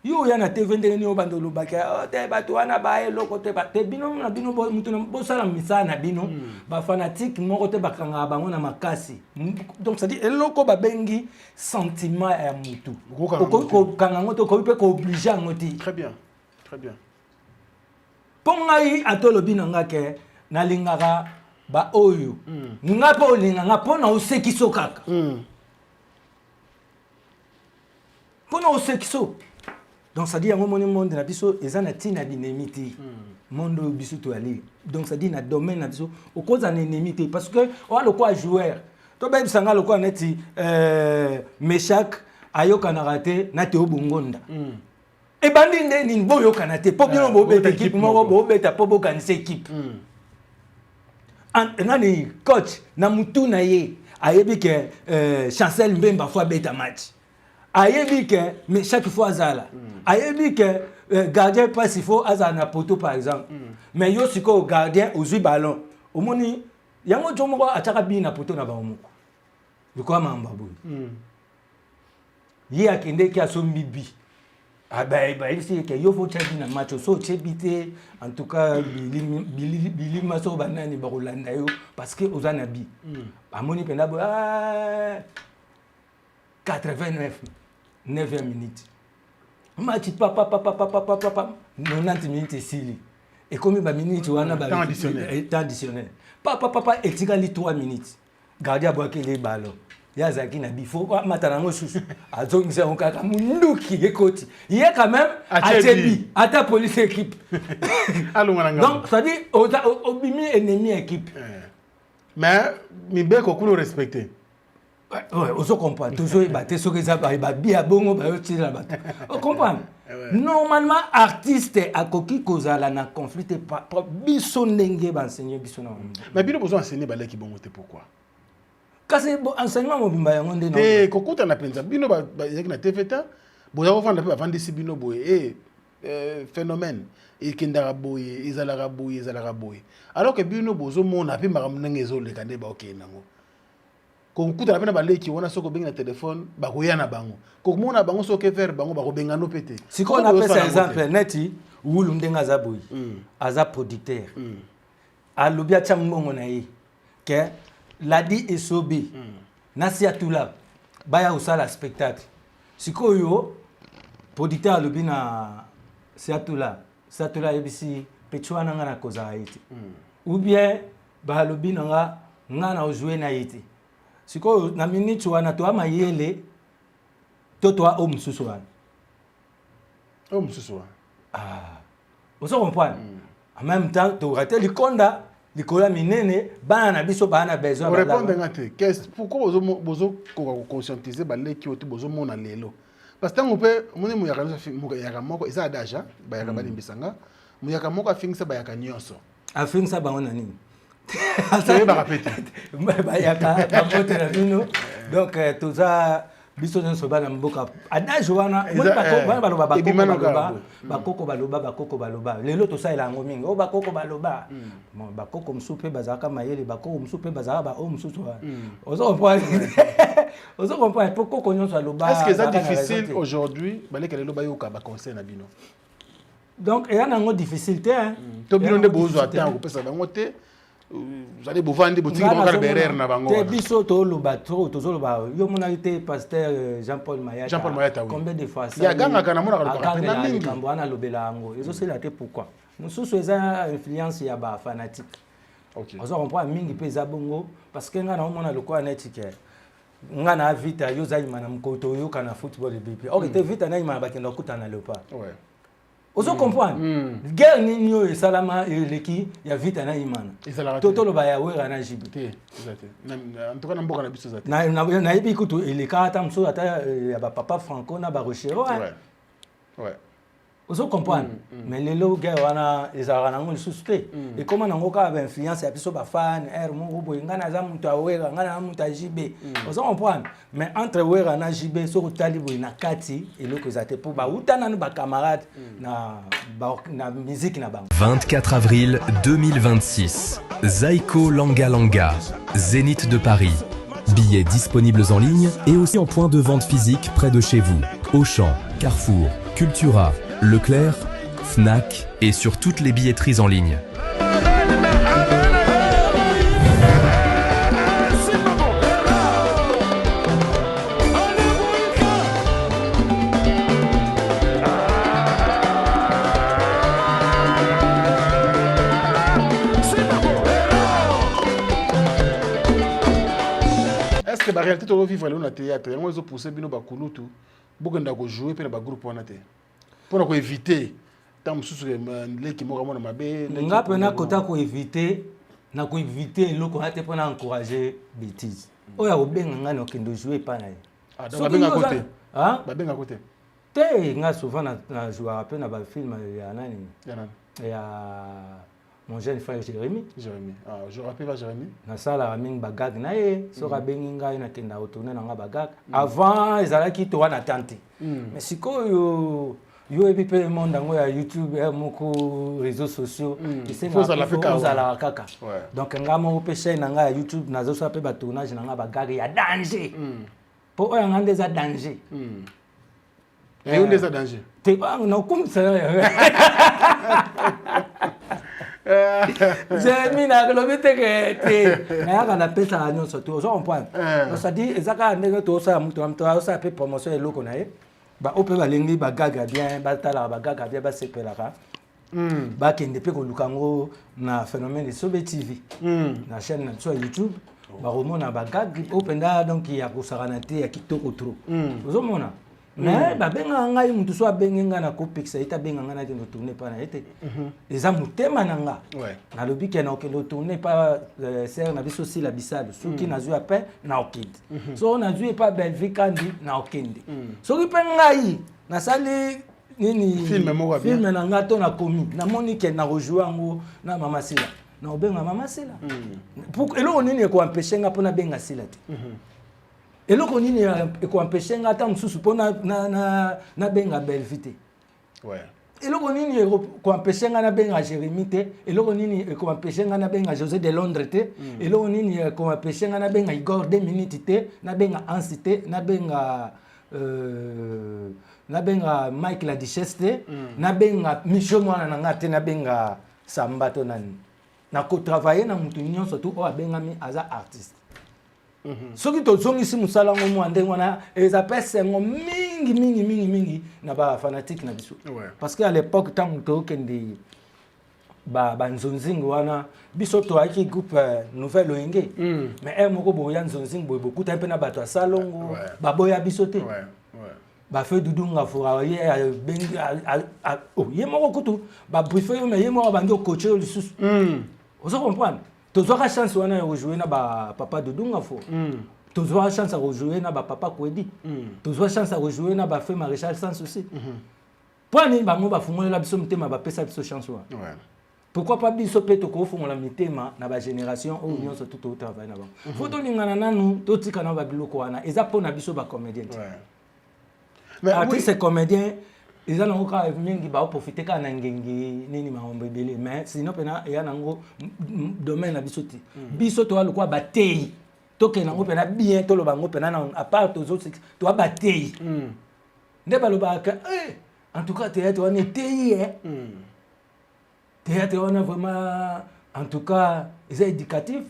yo ya na TV ndenge ni obando lobaka te bato wana ba eloko te ba te bino na bino mutu na bosala misala na bino ba fanatique moko te bakanga bango na makasi donc ça dit eloko ba bengi sentiment ya mutu ko kanga ngoto ko pe ko obliger ngoti. Très bien, très bien. Pongai atolobi nanga ke na lingaka ba oyo nga po linganga pona osekiso kaka pona osekiso. Donc ça dit à un moment monde na biso ezana tina binemiti monde biso to ali. Donc ça dit na domaine na biso au cause en ennemi parce que on a le quoi joueur to ba bisanga le quoi neti Meshak ayoka na raté na te obungonda e bandi ndeni boyo kanate po bino bo beta équipe mo bo beta po bo kanise équipe nani coach na mutu na ye ayebi ke Chancel Mbemba fois beta match ayebi ke mais chaque fois azala ayebi ke gardien passe il faut azala na poteau par exemple mais yo siko gardien ozui ballon omoni yango jomoko ataka bi na poteau na bamoko biko mamba boy ye akende ki asombi bi ba ici que yo faut checker na match so chebité en tout cas bili maso banani ba Rolanda yo parce que ozana bi amoni penda bo 89 9e minute match papa 90 minutes sili et combien ba minutes wana ba temps additionnel papa etikali 3 minutes gardien boake les ballons ya zaki na bifo matarango susu azongisa okaka munduki ekoti il quand même achebi ata police équipe donc ça dit obimi ennemi équipe mais mibeko kuno respecter. Ouais, on comprend. Toujours il battait sur les appareils, bien bon, on comprend. Normalement, artiste à coquille cause à la conflit pas bisonenge enseigner bisona. Mais bien besoin enseigner balai qui bon pourquoi? Quand c'est enseignement mobimba yango ndé non. Eh kokuta na penza bino ba na TVTA, boza vendre peu avant d'ici bino boye phénomène et kindara boye, ezalaka boye. Alors que bino bozo mona pe makamnenge ezole kande ba okay nango. Kokuta na pena baleki wana soko bengi na téléphone ba koyana bango komona bango soko faire bango ba kobenga no pété siko na pesa exemple neti wulu ndenga za boy aza producteur alobia chambongo na ye ke ladi esobe nasi atula baya usala spectacle siko yo producteur alobi na satula yebisi petchwana nga na koza ite ou bien ba alobi nga na ojouer na ite siko na minute wana to amayele to o mususu wana on comprend en même temps to rater likonda likola minene bana na biso bana besoin ba répondre ngate qu'est-ce pourquoi bozo ko conscientiser ba leki oto bozo mona lelo parce que tango pe moni mu yaka moko eza daja ba yaka bali mbisanga mu yaka moko afingisa ba yaka nyonso afingisa ba ona nini ça va répéter ba yaka babote na bino donc tout ça biso nso bana mboka adage wana bakoko baloba lelo to saila ngo mingi o bakoko baloba bon bakoko msupe bazaka mayele bakoko msupe bazaka ba o msusu ozo comprendre pourquoi nyonso aloba est-ce que c'est difficile aujourd'hui baleka lelo bayoka ba conseil na bino donc et ana ngo difficulté to bino nde bozo attendre ko pesa bango te vous allez bovandi boutique encore derrière na bango te biso to loba trop to loba yo mona été pasteur Jean-Paul Mayata combien de fois ça ya ganga kana mona ka na mingi kambo ana lobela ngo ezo sela te pourquoi nous sous eza influence ya ba fanatique OK on comprend mingi pesa bongo parce que ngana mona lokwa netike ngana vita yo zaima mkoto yo kana football BP OK te vita na ima bakenda kutana lepa ouais ozo comprendre guerre nini yo esalama eleki ya vita na imana toto lo ba ya wera na jibite en tout cas na mboka na biso zate na yebi kutu eleka ata mso ata ya ba papa franco na ba rochero ouais ozo comprendre mais lelo guerre wana ezara na ngoli suspect et comment nango ka ba influence ya biso ba fan mo boy ngana za mutu awera ngana mutu ajibe ozo comprendre mais entre wera na jibe so kutali boy na kati eloko zate pour ba utana no ba camarade na musique na bango 24 avril 2026 Zaiko Langa Langa Zénith de Paris. Billets disponibles en ligne et aussi en point de vente physique près de chez vous. Auchan, Carrefour, Cultura, Leclerc, Fnac et sur toutes les billetteries en ligne. Est-ce que la réalité de vivre dans le théâtre, ils ont poussé Bino Bakulutu, beaucoup de jouer pour le groupe pour éviter tant les qui m'ont ramené ma bête. On a pena kota ko éviter le ko hate pona encourager bêtises. Oya obenga ngana okendo jouer pa na. Ah donc benga côté. Hein? Ba benga côté. Te nga souvent na jouer après na ba film ya nani? Ya mon jeune frère Jérémy. Ah, je rappelle pas Jérémy. Na sala raming bagag na ye, so ka bengi ngai na kenda retourner na nga bagag. Avant ezalaki to wana tante. Mais sikoyo yo ebi pe monde ngo ya YouTube moko réseaux sociaux faut la kaka. Donc nga mo pe chaîne nga ya YouTube nazo so pe ba tournage na nga bagag ya danger. Po oya nga ndeza danger. Et on ndeza danger. Te ba na comme ça. Jérémy na kilomètre que na kana pesa la nyonso to so on point. Ça dit ezaka ndenge to ça mutu am to ça pe promotion eloko na ye. Ba ope balengi bagaga bien batala bagaga bien basepelaka bakende pe kolukango na phénomène de Sobe TV na chaîne na sur YouTube ba romona bagaga openda donc ya kusarana te ya kitoko trop ozomona mais ba benga ngai mutu so abenga na ko pixa ita benga ngana de tourner pa na ete eza mutema nanga na lobi ke na okelo tourner pa ser na biso si la bisalo soki na zua pe na okende so na zua pa Belvikandi na okende soki pe ngai na sali nini film na ngato na komi na moni ke na rejouer ngo na mama Sila na obenga mama Sila pour elo nini ko empêcher nga pona benga Sila te eloko nini eko empêcher nga ta msusu pona na benga Belvité. Eloko nini eko empêcher nga na benga Jérémy te, eloko nini eko empêcher nga na benga José de Londres te, eloko nini eko empêcher nga na benga Igor 2 minutes te, na benga Ansi te, na benga Mike la Duchesse te, na benga Micho mwana na nga te, na benga Samba to nani. Na ko travailler na mutu nyonso tu o abenga mi aza artiste. Soki to zongi si musala ngo mo ande ngwana eza pese ngo mingi na ba fanatique na biso parce que à l'époque tant to kende ba nzonzingo wana biso to aki groupe nouvelle oyenge mais moko boya nzonzingo beaucoup ta pe na bato salongo ba boya biso te ba fe dudunga fura ye bengi ye moko kutu ba briefer yo mais ye moko bangi o coacher le sous ozo comprendre tozwaka chance wana ya rejouer na ba papa Dudunga fo tozwaka chance ya rejouer na ba papa Kwedi tozwaka chance ya rejouer na ba frère Maréchal sans souci poni bango ba fungolela biso mutema ba pesa biso chance wa pourquoi pas biso pe to ko fungola mitema na ba génération o nyonso tout au travail na bango foto lingana nanu to tika na ba biloko wana eza pona biso ba comédien mais artiste comédien ils ont encore mingi ba profiter ka na ngengi nini maombe belé mais sinon pena ya nango domaine na biso ti biso to alukwa batei to ke nango pena bien to lo bango pena na à part aux autres to batei nde ba lo ba ka en tout cas théâtre on était théâtre on a vraiment en tout cas c'est éducatif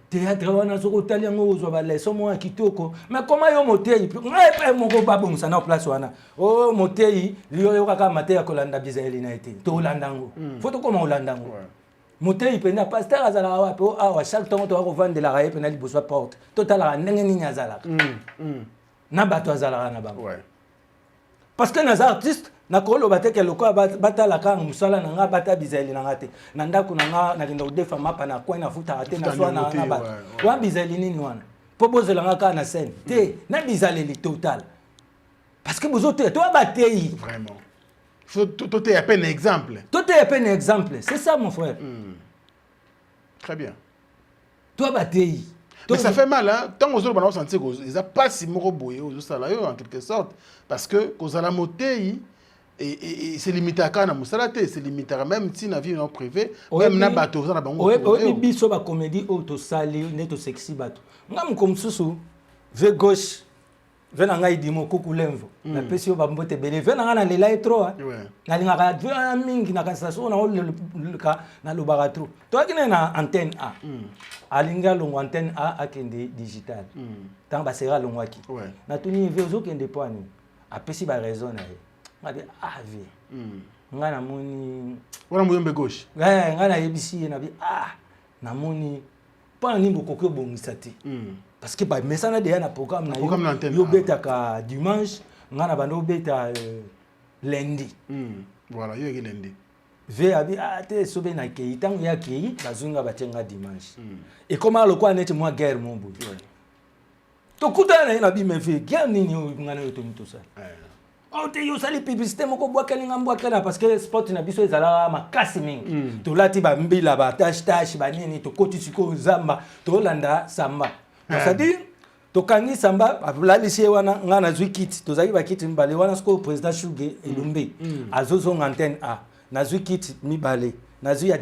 théâtre wana soko tali ngo uzwa ba leçon mo kitoko mais comment yo motei ngai moko babongisa na place wana o motei liyo yo kaka mate ya kolanda bizaeli na ete to landango foto koma olandango motei pena pasteur azala wa pe awa chaque temps to ko vendre la raie pena liboso porte total ndenge nini azala na bato azala na bango parce que nas artistes na kolo bateke loko batala kanga musala na nga bata bizaeli na ngate na ndako na nga na kinda odefa mapa na coin na futa ate na swa na ba wa bizaeli nini wana po bozela nga ka na scène te na bizaleli total parce que bozo te to batei vraiment faut to te à peine exemple c'est ça mon frère très bien to batei mais ça fait mal hein tant aux autres on sentir que ils a pas si moko boyé aux ça là en quelque sorte parce que kozala motei et c'est limité à kana musalate c'est limité même si na vie non privée même na bato ça na bango oui biso ba comédie auto sali neto sexy bato ngam comme susu ve gauche vena ngai dimo kukulemvo na pesi yo bambote bele vena nga na lela etro na linga ka mingi na kanisa so na na lobaka tro to akine na antenne A alinga longo antenne A akende digital tant ba sera longo aki na tuni vezo kende poani apesi ba raison na ye ngabi ave nga na moni wana muyombe gauche nga na yebisi na bi na moni pas ni bokoko bongisa te parce que mais ça na déjà na programme na yo beta ka dimanche nga na bando beta lundi voilà yo lundi ve abi te sobe na kei tango ya kei bazunga batenga dimanche et comment le quoi net moi guerre mon bout to kuta na bi me fe guerre nini nga na yo to mito ça oh te yo sali publicité moko bwakeli ngambwakela parce que sport na biso ezala makasi mingi to lati ba mbila ba tache ba nini to koti siko zamba to landa samba c'est-à-dire to kangi samba alalisi wana ngana zwi kit to zaki ba kit mbale wana sko président Shuge Elumbe azozo antenne A na zwi kit mibale na zwi ya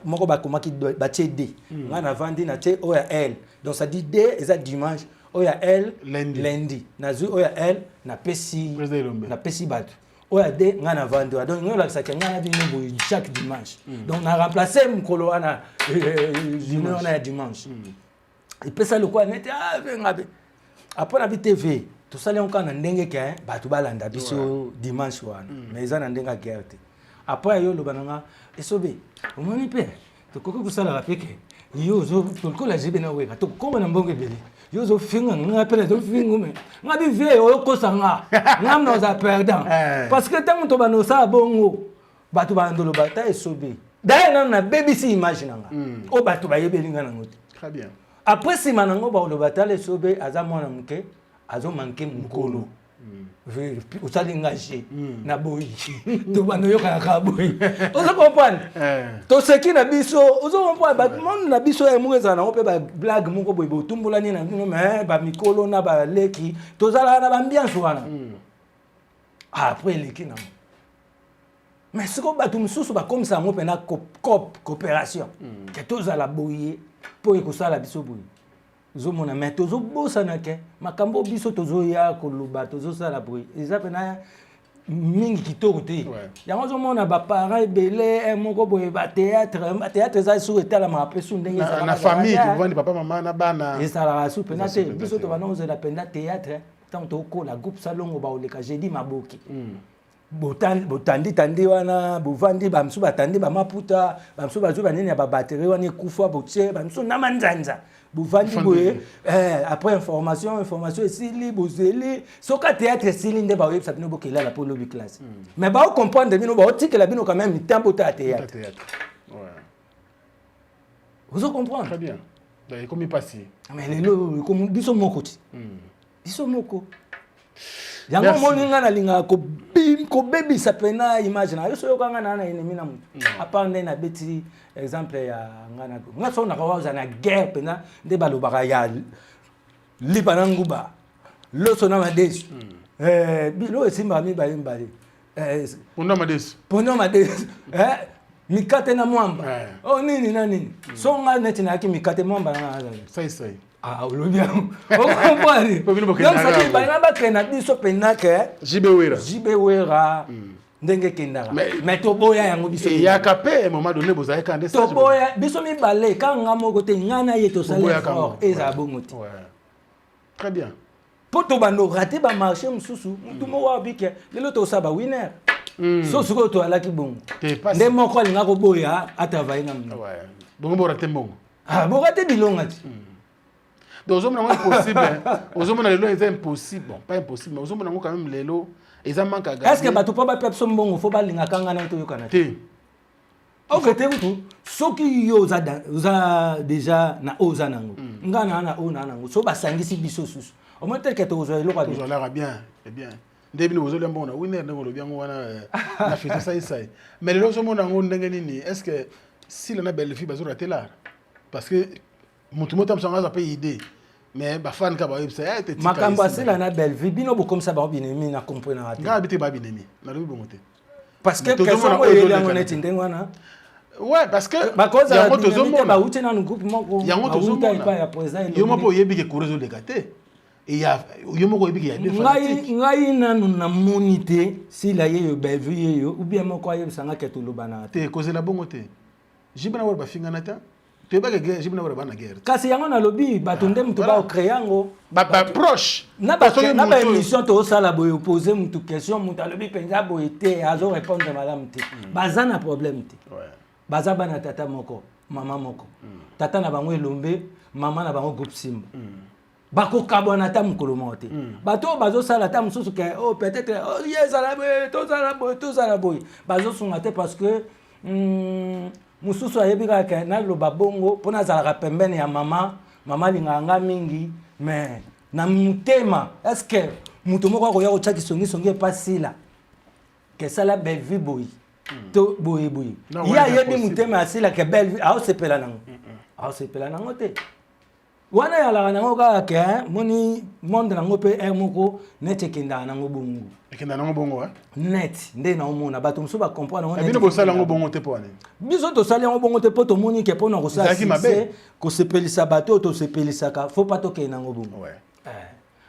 moko ba komaki ba D ngana vandi na te o ya L donc ça dit D eza dimanche oya L lundi na zui oya L na pesi batu oya D nga na vendredi donc ngola kisaka nga na bino boy chaque dimanche donc na remplacer mkolo wana junior na dimanche et pesa le quoi net ngabe après na bi TV to sale on kana ndenge ke batu balanda biso dimanche wana mais za na ndenga gerte après yo lo bananga esobe omoni pe to koko kusala rapeke yo zo to ko la jibe na weka to ko na mbonge bele yo zo finga nga pele zo finga me nga bi vie o ko sanga ngam no za perdant parce que tant to bano sa bongo batu ba ndolo bata esobe dai na BBC imagine nga o batu ba yebelinga na ngoti très bien après si manango ba lo bata le sobe aza mwana mke azo manke mkolo usali ngaje na boyi to bano yo ka boyi ozo comprendre to seki na biso ozo comprendre ba mon na biso e mueza na ope ba blague moko boyi bo tumbola ni na bino mais ba mikolo na ba leki to zala na ba ambiance wana après leki na mais ce ko ba tum susu ba comme ça mo pe na coopération que to zala boyi po e ko sala biso boyi zomona mais tozo bosana ke makambo biso tozo ya koluba tozo sala boy eza pena mingi kitoko te yango zomona ba parents belé moko boy ba théâtre za sou etala ma pesu ndenge za na famille tu vois papa maman na bana eza la sou pena te biso to banonze la pena théâtre tant to ko la groupe salongo ba oleka jeudi maboki botandi wana bovandi bamsu batandi ba maputa bamsu bazo banini ya ba batterie wana ekufa botie bamsu na manzanza bovandi boye après information esili bozeli soka théâtre esili nde ba website no bokela la polo bi classe mais ba comprendre bino ba otikela bino quand même tempo ta théâtre vous comprenez très bien donc comme il passe mais lelo comme biso moko ti biso moko yango moni nga na linga ko bebisa pena image na yo so yokanga na ennemi na mutu apande na beti exemple ya ngana nga so na kawaza na guerre pena nde balobaka ya libana nguba loso na madesu bilo esimba mi balimbali pondo madesu mikate na mwamba oh nini na nini so nga neti na ki mikate mwamba na sai olobi o comprendre donc ça dit ba ba kena biso pena ke jibe wera ndenge kendaka mais to boya yango biso ya kapé moment donné bozai kande ça to boya biso mi balé kanga moko te ngana ye to sala fort eza bongo te très bien poto bando raté ba marché mususu mutu mo wa bike lelo to saba winner so suko to alaki bongo nde moko alinga ko boya atavaye na mno bongo bo raté bongo bo raté bilonga ti donc aux hommes impossible aux hommes lelo c'est impossible bon pas impossible mais aux hommes quand même lelo ils en manquent à gagner est-ce que batu pa ba pep sombongo faut ba linga kanga na to yokana te ok te tout soki yo za déjà na oza nango ngana na ona nango so ba sangisi biso susu au moins tel que to zo lo kwa bien l'air bien et bien ndebini bozo lembo na winner ngo lo bien wana na fete sai mais lelo so mona ngo ndenge nini est-ce que si la belle fille bazo rater là parce que mutu mota msanga za pe idée mais ba fan ka ba website te makambo asila na belle vie bino bo comme ça ba binemi na comprendre na nga habité ba binemi na lobi bongote parce que question mo yeli yango neti ndengwana ouais parce que bakoza ya moto ba uti na groupe moko ya moto zo mona ya président yo mo po yebi ke kurezo de gâté Et il y a deux fanatiques. Ngai nanu na monité si la yeyo bevu yeyo ou bien moko ayo sanga ketulu bana. Te cause la bongo te. Jibana wala bafinga nata. Tu ba guerre, jibana wala bana guerre. Kasi yango na lobi batonde mutu ba créango. Ba proche. Na ba émission to sala boy poser mutu question mutu lobi penza boy te azo répondre madame te. Baza na problème te. Ouais. Baza bana tata moko, mama moko. Tata na bango elombe, mama na bango groupe Simba. Bako kabona ta mukolo mote. Bato bazo sala ta mususu ke oh peut-être oh yes to sala boy. Bazo sungate parce que mususu ayebika ke na lo babongo pona zala pembeni ya mama linganga mingi mais na mutema est-ce que muto moko ko ya ko chaki songi pas sila ke sala belle vie boy. To boy. Ya yebi mutema sila ke belle vie a se pela nango. A se pela nango te. Wana ya la nango ka ke moni monde nango pe moko net kinda nango bongo. Kinda nango bongo net nde na omona bato muso ba comprendre on. Bino bosala nango bongo te pone. Biso to sala nango bongo te poto moni ke pona ko sala ko se pelisa bato to se pelisa ka faut pas to ke nango bongo. Ouais.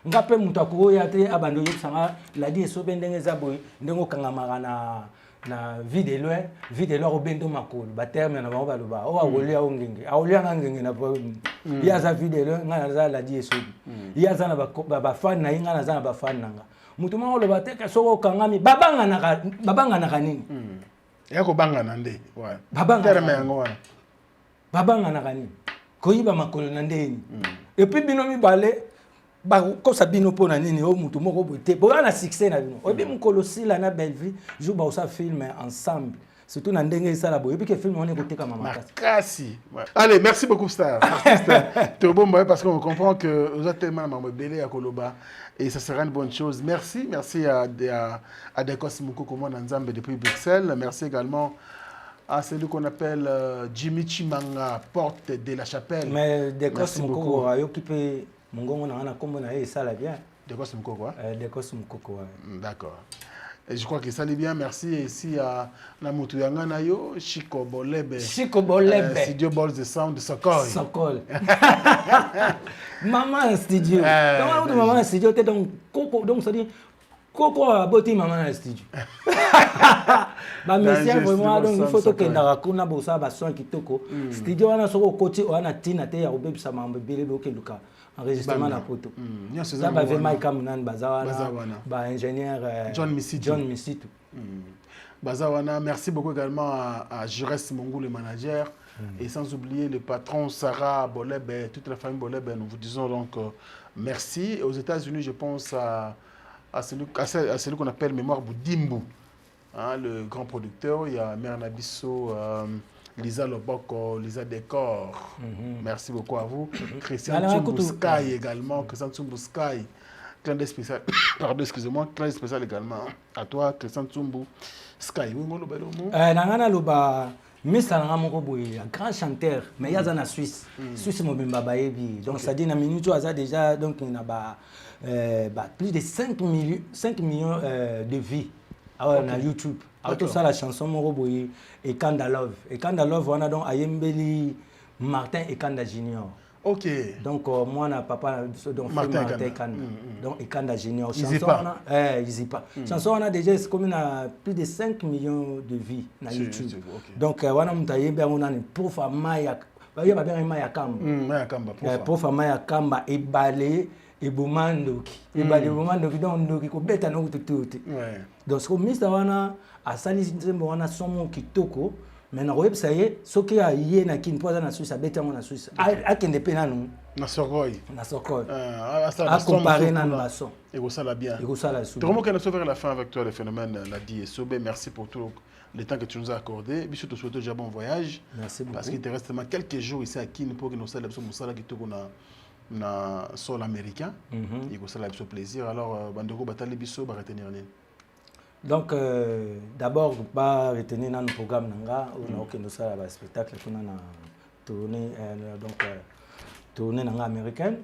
Ngape muto ko ya te abando yetsanga la di so bendenge za boy ndengo kanga na vidéo obendo makolo ba terme na bango baloba o akolia ongenge akolia ngenge na ya za vidéo ngana za la die sobi ya za na ba fan na ngana za na ba fan nanga mutu ma oloba te ka soko kangami babanga na kanini ya ko banga na nde wa babanga terme yango wana babanga na kanini koyiba makolo na ndeni et puis bino mi balé ba ko sabino pona nini o mutu moko bote bo na succès na bino obi mukolo sila na belle vie jou ba ça film ensemble surtout na ndenge ça la boye puis que film on est côté comme maman makasi. Allez, merci beaucoup Star. Tu bon parce qu'on comprend que vous êtes tellement maman belé à Koloba et ça sera une bonne chose. Merci à Dekos Mukoko Mwana Nzambe depuis Bruxelles. Merci également à celui qu'on appelle Jimmy Chimanga, porte de la chapelle. Mais Dekos Mukoko a occupé Mongongo na kombo na ça la bien. Dekos Mukoko. Dekos Mukoko. D'accord. Et je crois que ça allait bien. Merci ici à Namutu Yangana yo Chico Bolebe. Studio Balls de Sound de Sokol. Maman studio. Donc maman studio t'es donc Coco donc ça dit Coco a boti maman studio. Ba monsieur vraiment donc il faut que na kuna bosa ba son kitoko. Studio wana soko koti wana tina te ya obebisa mambe belebe okeluka. Enregistrement na photo. Ça va vraiment comme nan bazawana. Ba ingénieur John Misitu. Bazawana, merci beaucoup également à Jurès Mongou le manager et sans oublier le patron Sarah Bolebe, toute la famille Bolebe. Nous vous disons donc merci. Et aux États-Unis, je pense à celui qu'on appelle Mémoire Boudimbu, hein, le grand producteur. Il y a Mère Nabisso, Lisa Loboko, Lisa Décor. Merci beaucoup à vous. Christian Tsumbu-Sky également. Christian Tsumbu-Sky. Clin d'œil spécial. Pardon, excusez-moi. Clin d'œil spécial également. À toi, Christian Tsumbu-Sky. Oui, mon Nangana Loba, Mr. Nangamoko Boye, un grand chanteur, mais il y a en Suisse. Suisse Mobimba Baebi. Donc, ça dit, dans minute, il y a déjà plus de 5 millions de vies sur YouTube. Tout ça, la chanson Moro Boye et Kanda Love. Et Kanda Love, on a donc Ayembeli Martin et Kanda Junior. Ok. Donc, moi, on a papa, donc Martin Kanda. Donc, et Kanda Junior. Chanson, Chanson, on a déjà comme plus de 5 millions de vies sur YouTube. Donc, on a une profa Maya. Il y a bien Maya Kamba. Profa Maya Kamba et Balé. Et Boumandoki. Et Boumandoki, donc, il bête à nous tout. Donc, ce que Mr. Wana a sali Wana son kitoko, mais na web ça y est, ce qui a yé na kin poza na Suisse, a bête na Suisse. A kin de pena nous. Na Sokoi. À comparer na Basson. Et vous ça la bien. Et vous ça la sous. Comment qu'on a sauvé la fin avec toi le phénomène l'a dit et Sobé, merci pour tout le temps que tu nous as accordé. Bisous te souhaite déjà bon voyage. Merci beaucoup. Parce qu'il te reste seulement quelques jours ici à Kin pour que nous sachions que qui tout na sol américain. Il faut ça la plaisir. Alors bandeko batali biso ba retenir ni. Donc d'abord pas retenir dans le programme nanga on a aucun ça ba spectacle qu'on a tourné donc tourné nanga américaine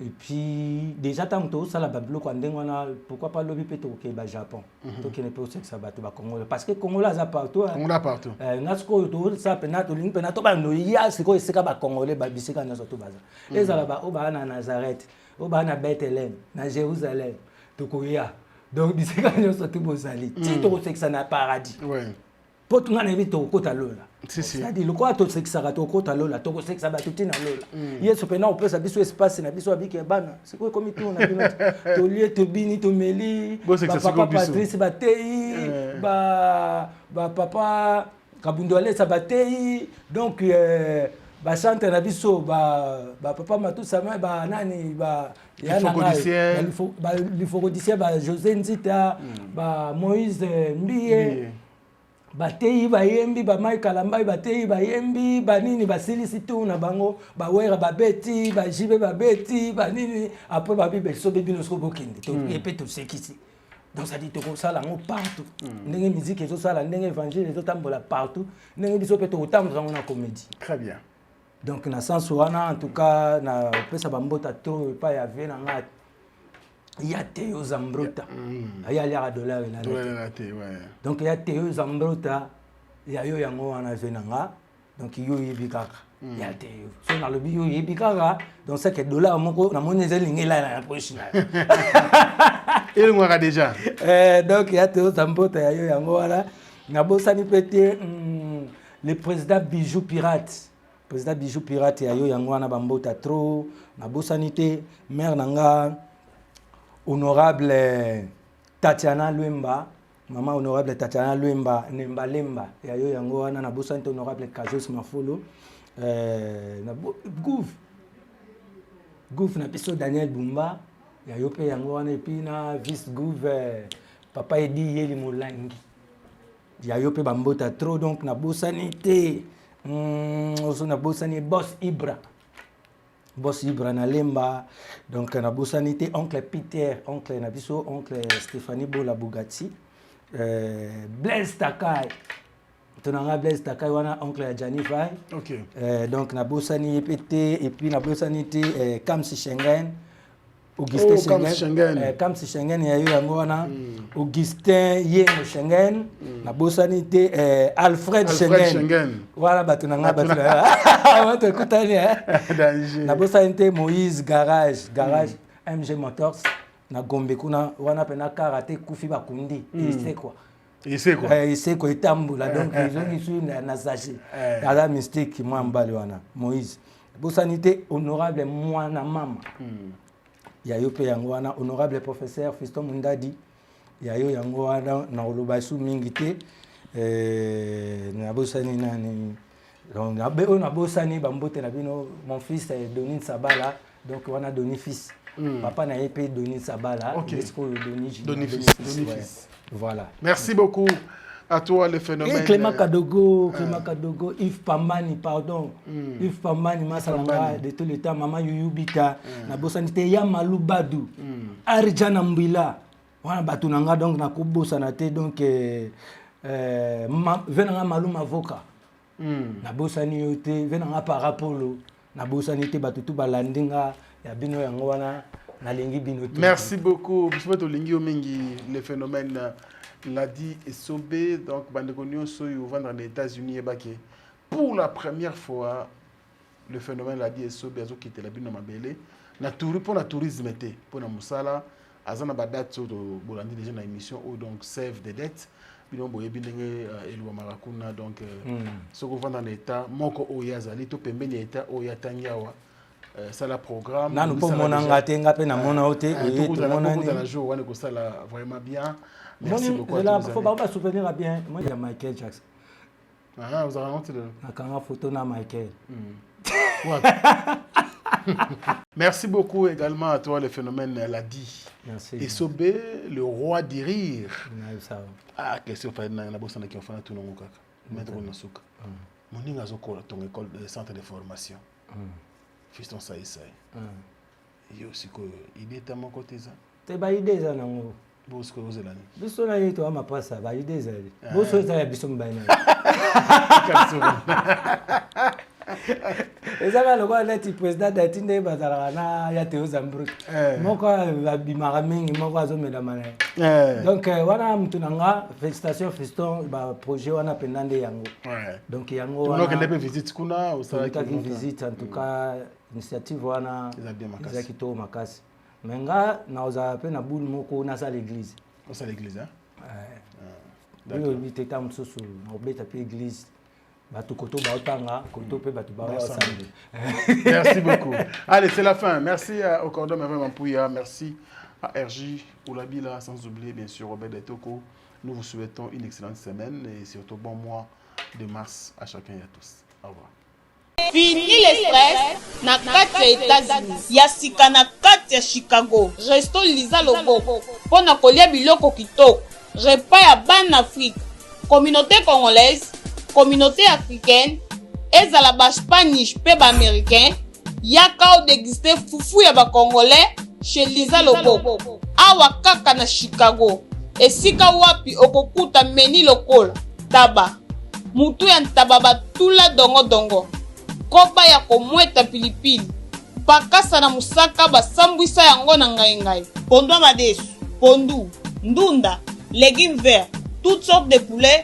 et puis déjà tant que ça la bablo quand on a pourquoi pas lobby peut au ba Japon donc il ne peut aussi que ça battre ba Congo parce que Congo là ça partout on a partout nasko to ça penato ligne penato ba no ya c'est quoi c'est ka ba congolais ba bisika na surtout baza et ça là ba o ba na Nazareth au bas na Bethléem na Jérusalem tokoya donc bisika nyonso tobozali ti tokosekisa na paradis po tunga na yebi tokokota lola c'est-à-dire lokola tosekisaka tokokota lola tokosekisa bato ntina lola yesu mpena opesa biso espace na biso abiki bana sikoyo ekomi tuna bino tolie tobini tomeli bapapa patrice batei bapapa Kabundo Alesa batei donc bachante na biso papa Matusa nani lifokodicien José Nzita Moïse Mbiye batei bayembi Mike Kalambai batei bayembi banini basilisi tu na bango bawera babeti bajibe babeti banini après babibe so bebino so bokende to epé to sekisi. Donc ça dit que ça là on partout. Ndenge musique et ça là ndenge évangile et tambola partout. Ndenge biso peut autant dans la comédie. Très bien. Donc na sens wana en tout cas na pesa bambota trop pas ya vena nga ya Théo Zambrota. Ya l'air dollar et la donc ya Théo Zambrota ya yo yango wana vena nga donc yo yebikaka. Ya Théo. So na lobi yo yebikaka donc ça que dollar moko na monnaie lingela la prochaine. Il y déjà. Donc il y a Théo Zambota ya yo yango wana na bosani pété le président Bijou Pirate. Président Bijou Pirate ya yo yango wana bambota trop na bosani té mère nanga honorable Tatiana Luemba, maman honorable Tatiana Luemba Nemba Lemba ya yo yango wana na bosani té honorable Kajos Mafolo na Gouf na biso Daniel Bumba ya yo pe yango wana epi na vice gouv papa Edi Yeli Molangi ya yo pe bambota trop donc na bosani te oso na bosani boss Ibra na Lemba donc na bosani te oncle Peter oncle na biso oncle Stéphanie Bola Bugatti Blaise Takai tonanga Blaise Takai wana oncle ya Jani Fay donc na bosani epete et puis na bosani te Kamsi Schengen Augustin Schengen, Kamsi Schengen ya yo yango wana Augustin Yengo Schengen na bosani te Alfred Schengen voilà bato nanga bato bato kutani na bosani te Moïse Garage MG Motors na Gombe kuna wana pena karate kufi bakundi iseko etambula donc ils sont na sachet ala mystique moi mbali wana Moïse bosani te honorable mwana mama ya yo pe yango wana honorable professeur Fiston Mundadi ya yo yango wana na olobasu mingi te na bosani nani donc na bosani bambote na bino mon fils Denis Sabala donc wana Denis fils papa na épée Denis Sabala Denis fils voilà. Merci beaucoup à toi le phénomène. Clément Kadogo, Yves Pambani, pardon. Yves Pambani, Masalanga, de tout le temps, Maman Yuyubita, na bosanité Yamalou Badou, Arjana Mbila, wana batunanga donc na kobosanate donc venanga Malou Mavoka. Na bosani yote, venanga Parapolo, na bosanité batutu balandinga, ya bino yango wana na lingi bino. Merci beaucoup. Bisouet Olingi Omengi, le phénomène l'a dit et Sobé, donc Bandegonio Soyo vendre dans les États-Unis et Baké. Pour la première fois, le phénomène l'a dit et Sobé, Azo qui était la bino mabele. Pour la tourisme, pour la Moussala, Azana Badat, Bolandi déjà dans l'émission, donc Save the Debt. Bino Boye Bindenge, Elwa Marakuna, donc, ce qu'on vend dans l'État, Moko Oyazali, to Pembeni État, Oyatanyawa. Ça la programme. Nous ne pouvons pas vraiment bien. Merci beaucoup. Il faut pas se souvenir bien. Moi, il y a Michael Jackson. Ah, vous avez rencontré une photo de Michael. Merci beaucoup également à toi, le phénomène l'a dit. Merci. Et Sobé, le roi du rire. Ah, question pour la bosse qui a fait tout le monde. Maître Nasuka. Mon ning a ton école de centre de formation. Fiston Saïsaï. Et aussi, il est à mon côté. C'est pas idée, ça, non? Bos ko zelani. Biso na yeto ama pasa ba idée ça. Boso ça biso mbana. Ezaka lokwa leti président d'Atinde bazala na ya Théo Zambrut. Moko abimara mingi moko azomela mana. Donc wana mtu nanga félicitations Fiston ba projet wana pendande yango. Donc yango wana. Donc les visite kuna ou ça qui visite en tout cas initiative wana eza kitoko makasi mais nga naoza pe na boule moko na sa l'église hein D'accord. Biteta mosusu na obeta pe église bato koto baotanga koto pe bato baosande. Merci beaucoup. Allez, c'est la fin. Merci au Cordon Merveille Mampouya, merci à RJ Oulabila, sans oublier bien sûr Robert Detoko. Nous vous souhaitons une excellente semaine et surtout bon mois de mars à chacun et à tous. Au revoir. Fini le stress na kati ya États-Unis ya sika na kati ya Chicago. Resto Liza Loboko pona kolia biloko kitoko. Repas ya bana Afrique, communauté congolaise, communauté africaine, ezala ba Spanish pe ba américain, yaka o déguster fufu ya ba congolais chez Liza Loboko. Awa kaka na Chicago. Esika wapi okokuta meni lokola taba. Mutu ya ntaba batula dongo dongo. Koba ya komweta pilipili. Pakasa na musaka basambwisa yango na ngai. Pondwa madesu, pondu, ndunda, légumes verts, toutes sortes de poulet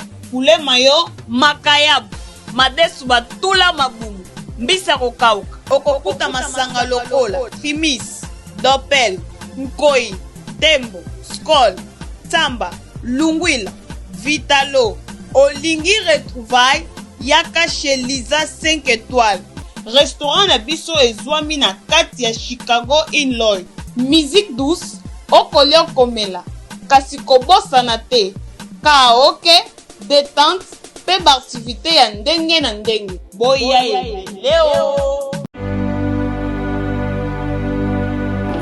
mayo, makayab, madesu batula mabumu, mbisa kokauka, okokuta masanga lokola, fimis, dopel, nkoi, tembo, skol, samba, lungwila, vitalo, olingi retrouvaille, yaka chez Liza 5 étoiles. Restaurant na biso ezwami na kati ya Chicago Illinois. Musique douce, okolia komela. Kasi kobosana te, karaoke, détente, pe activité ya ndenge na ndenge. Boya leo.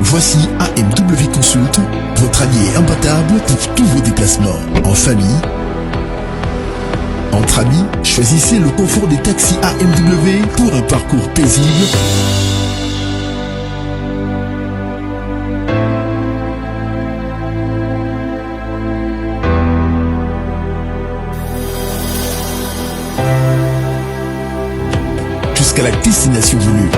Voici AMW Consult, votre allié imbattable pour tous vos déplacements. En famille, entre amis, choisissez le confort des taxis AMW pour un parcours paisible. Jusqu'à la destination voulue.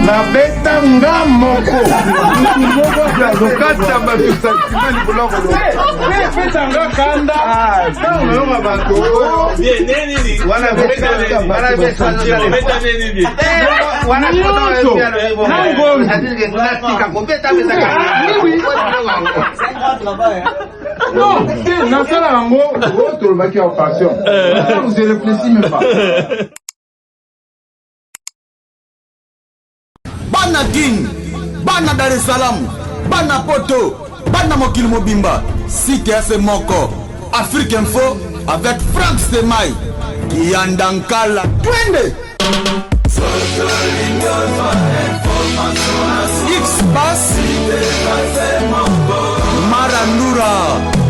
La beta nga moko lokata bato sakima likolo beta nga kanda ntango nayonga bato wana non, nasala yango tolobaki ya passion vous réfléchissez même pas. Bana King, Bana Dar es Salaam, Bana Poto, Bana Mokil Mobimba, CTF Moko, Afrique Info avec Franck Semai, Yandankala, Twende. X-Bass, Marandura.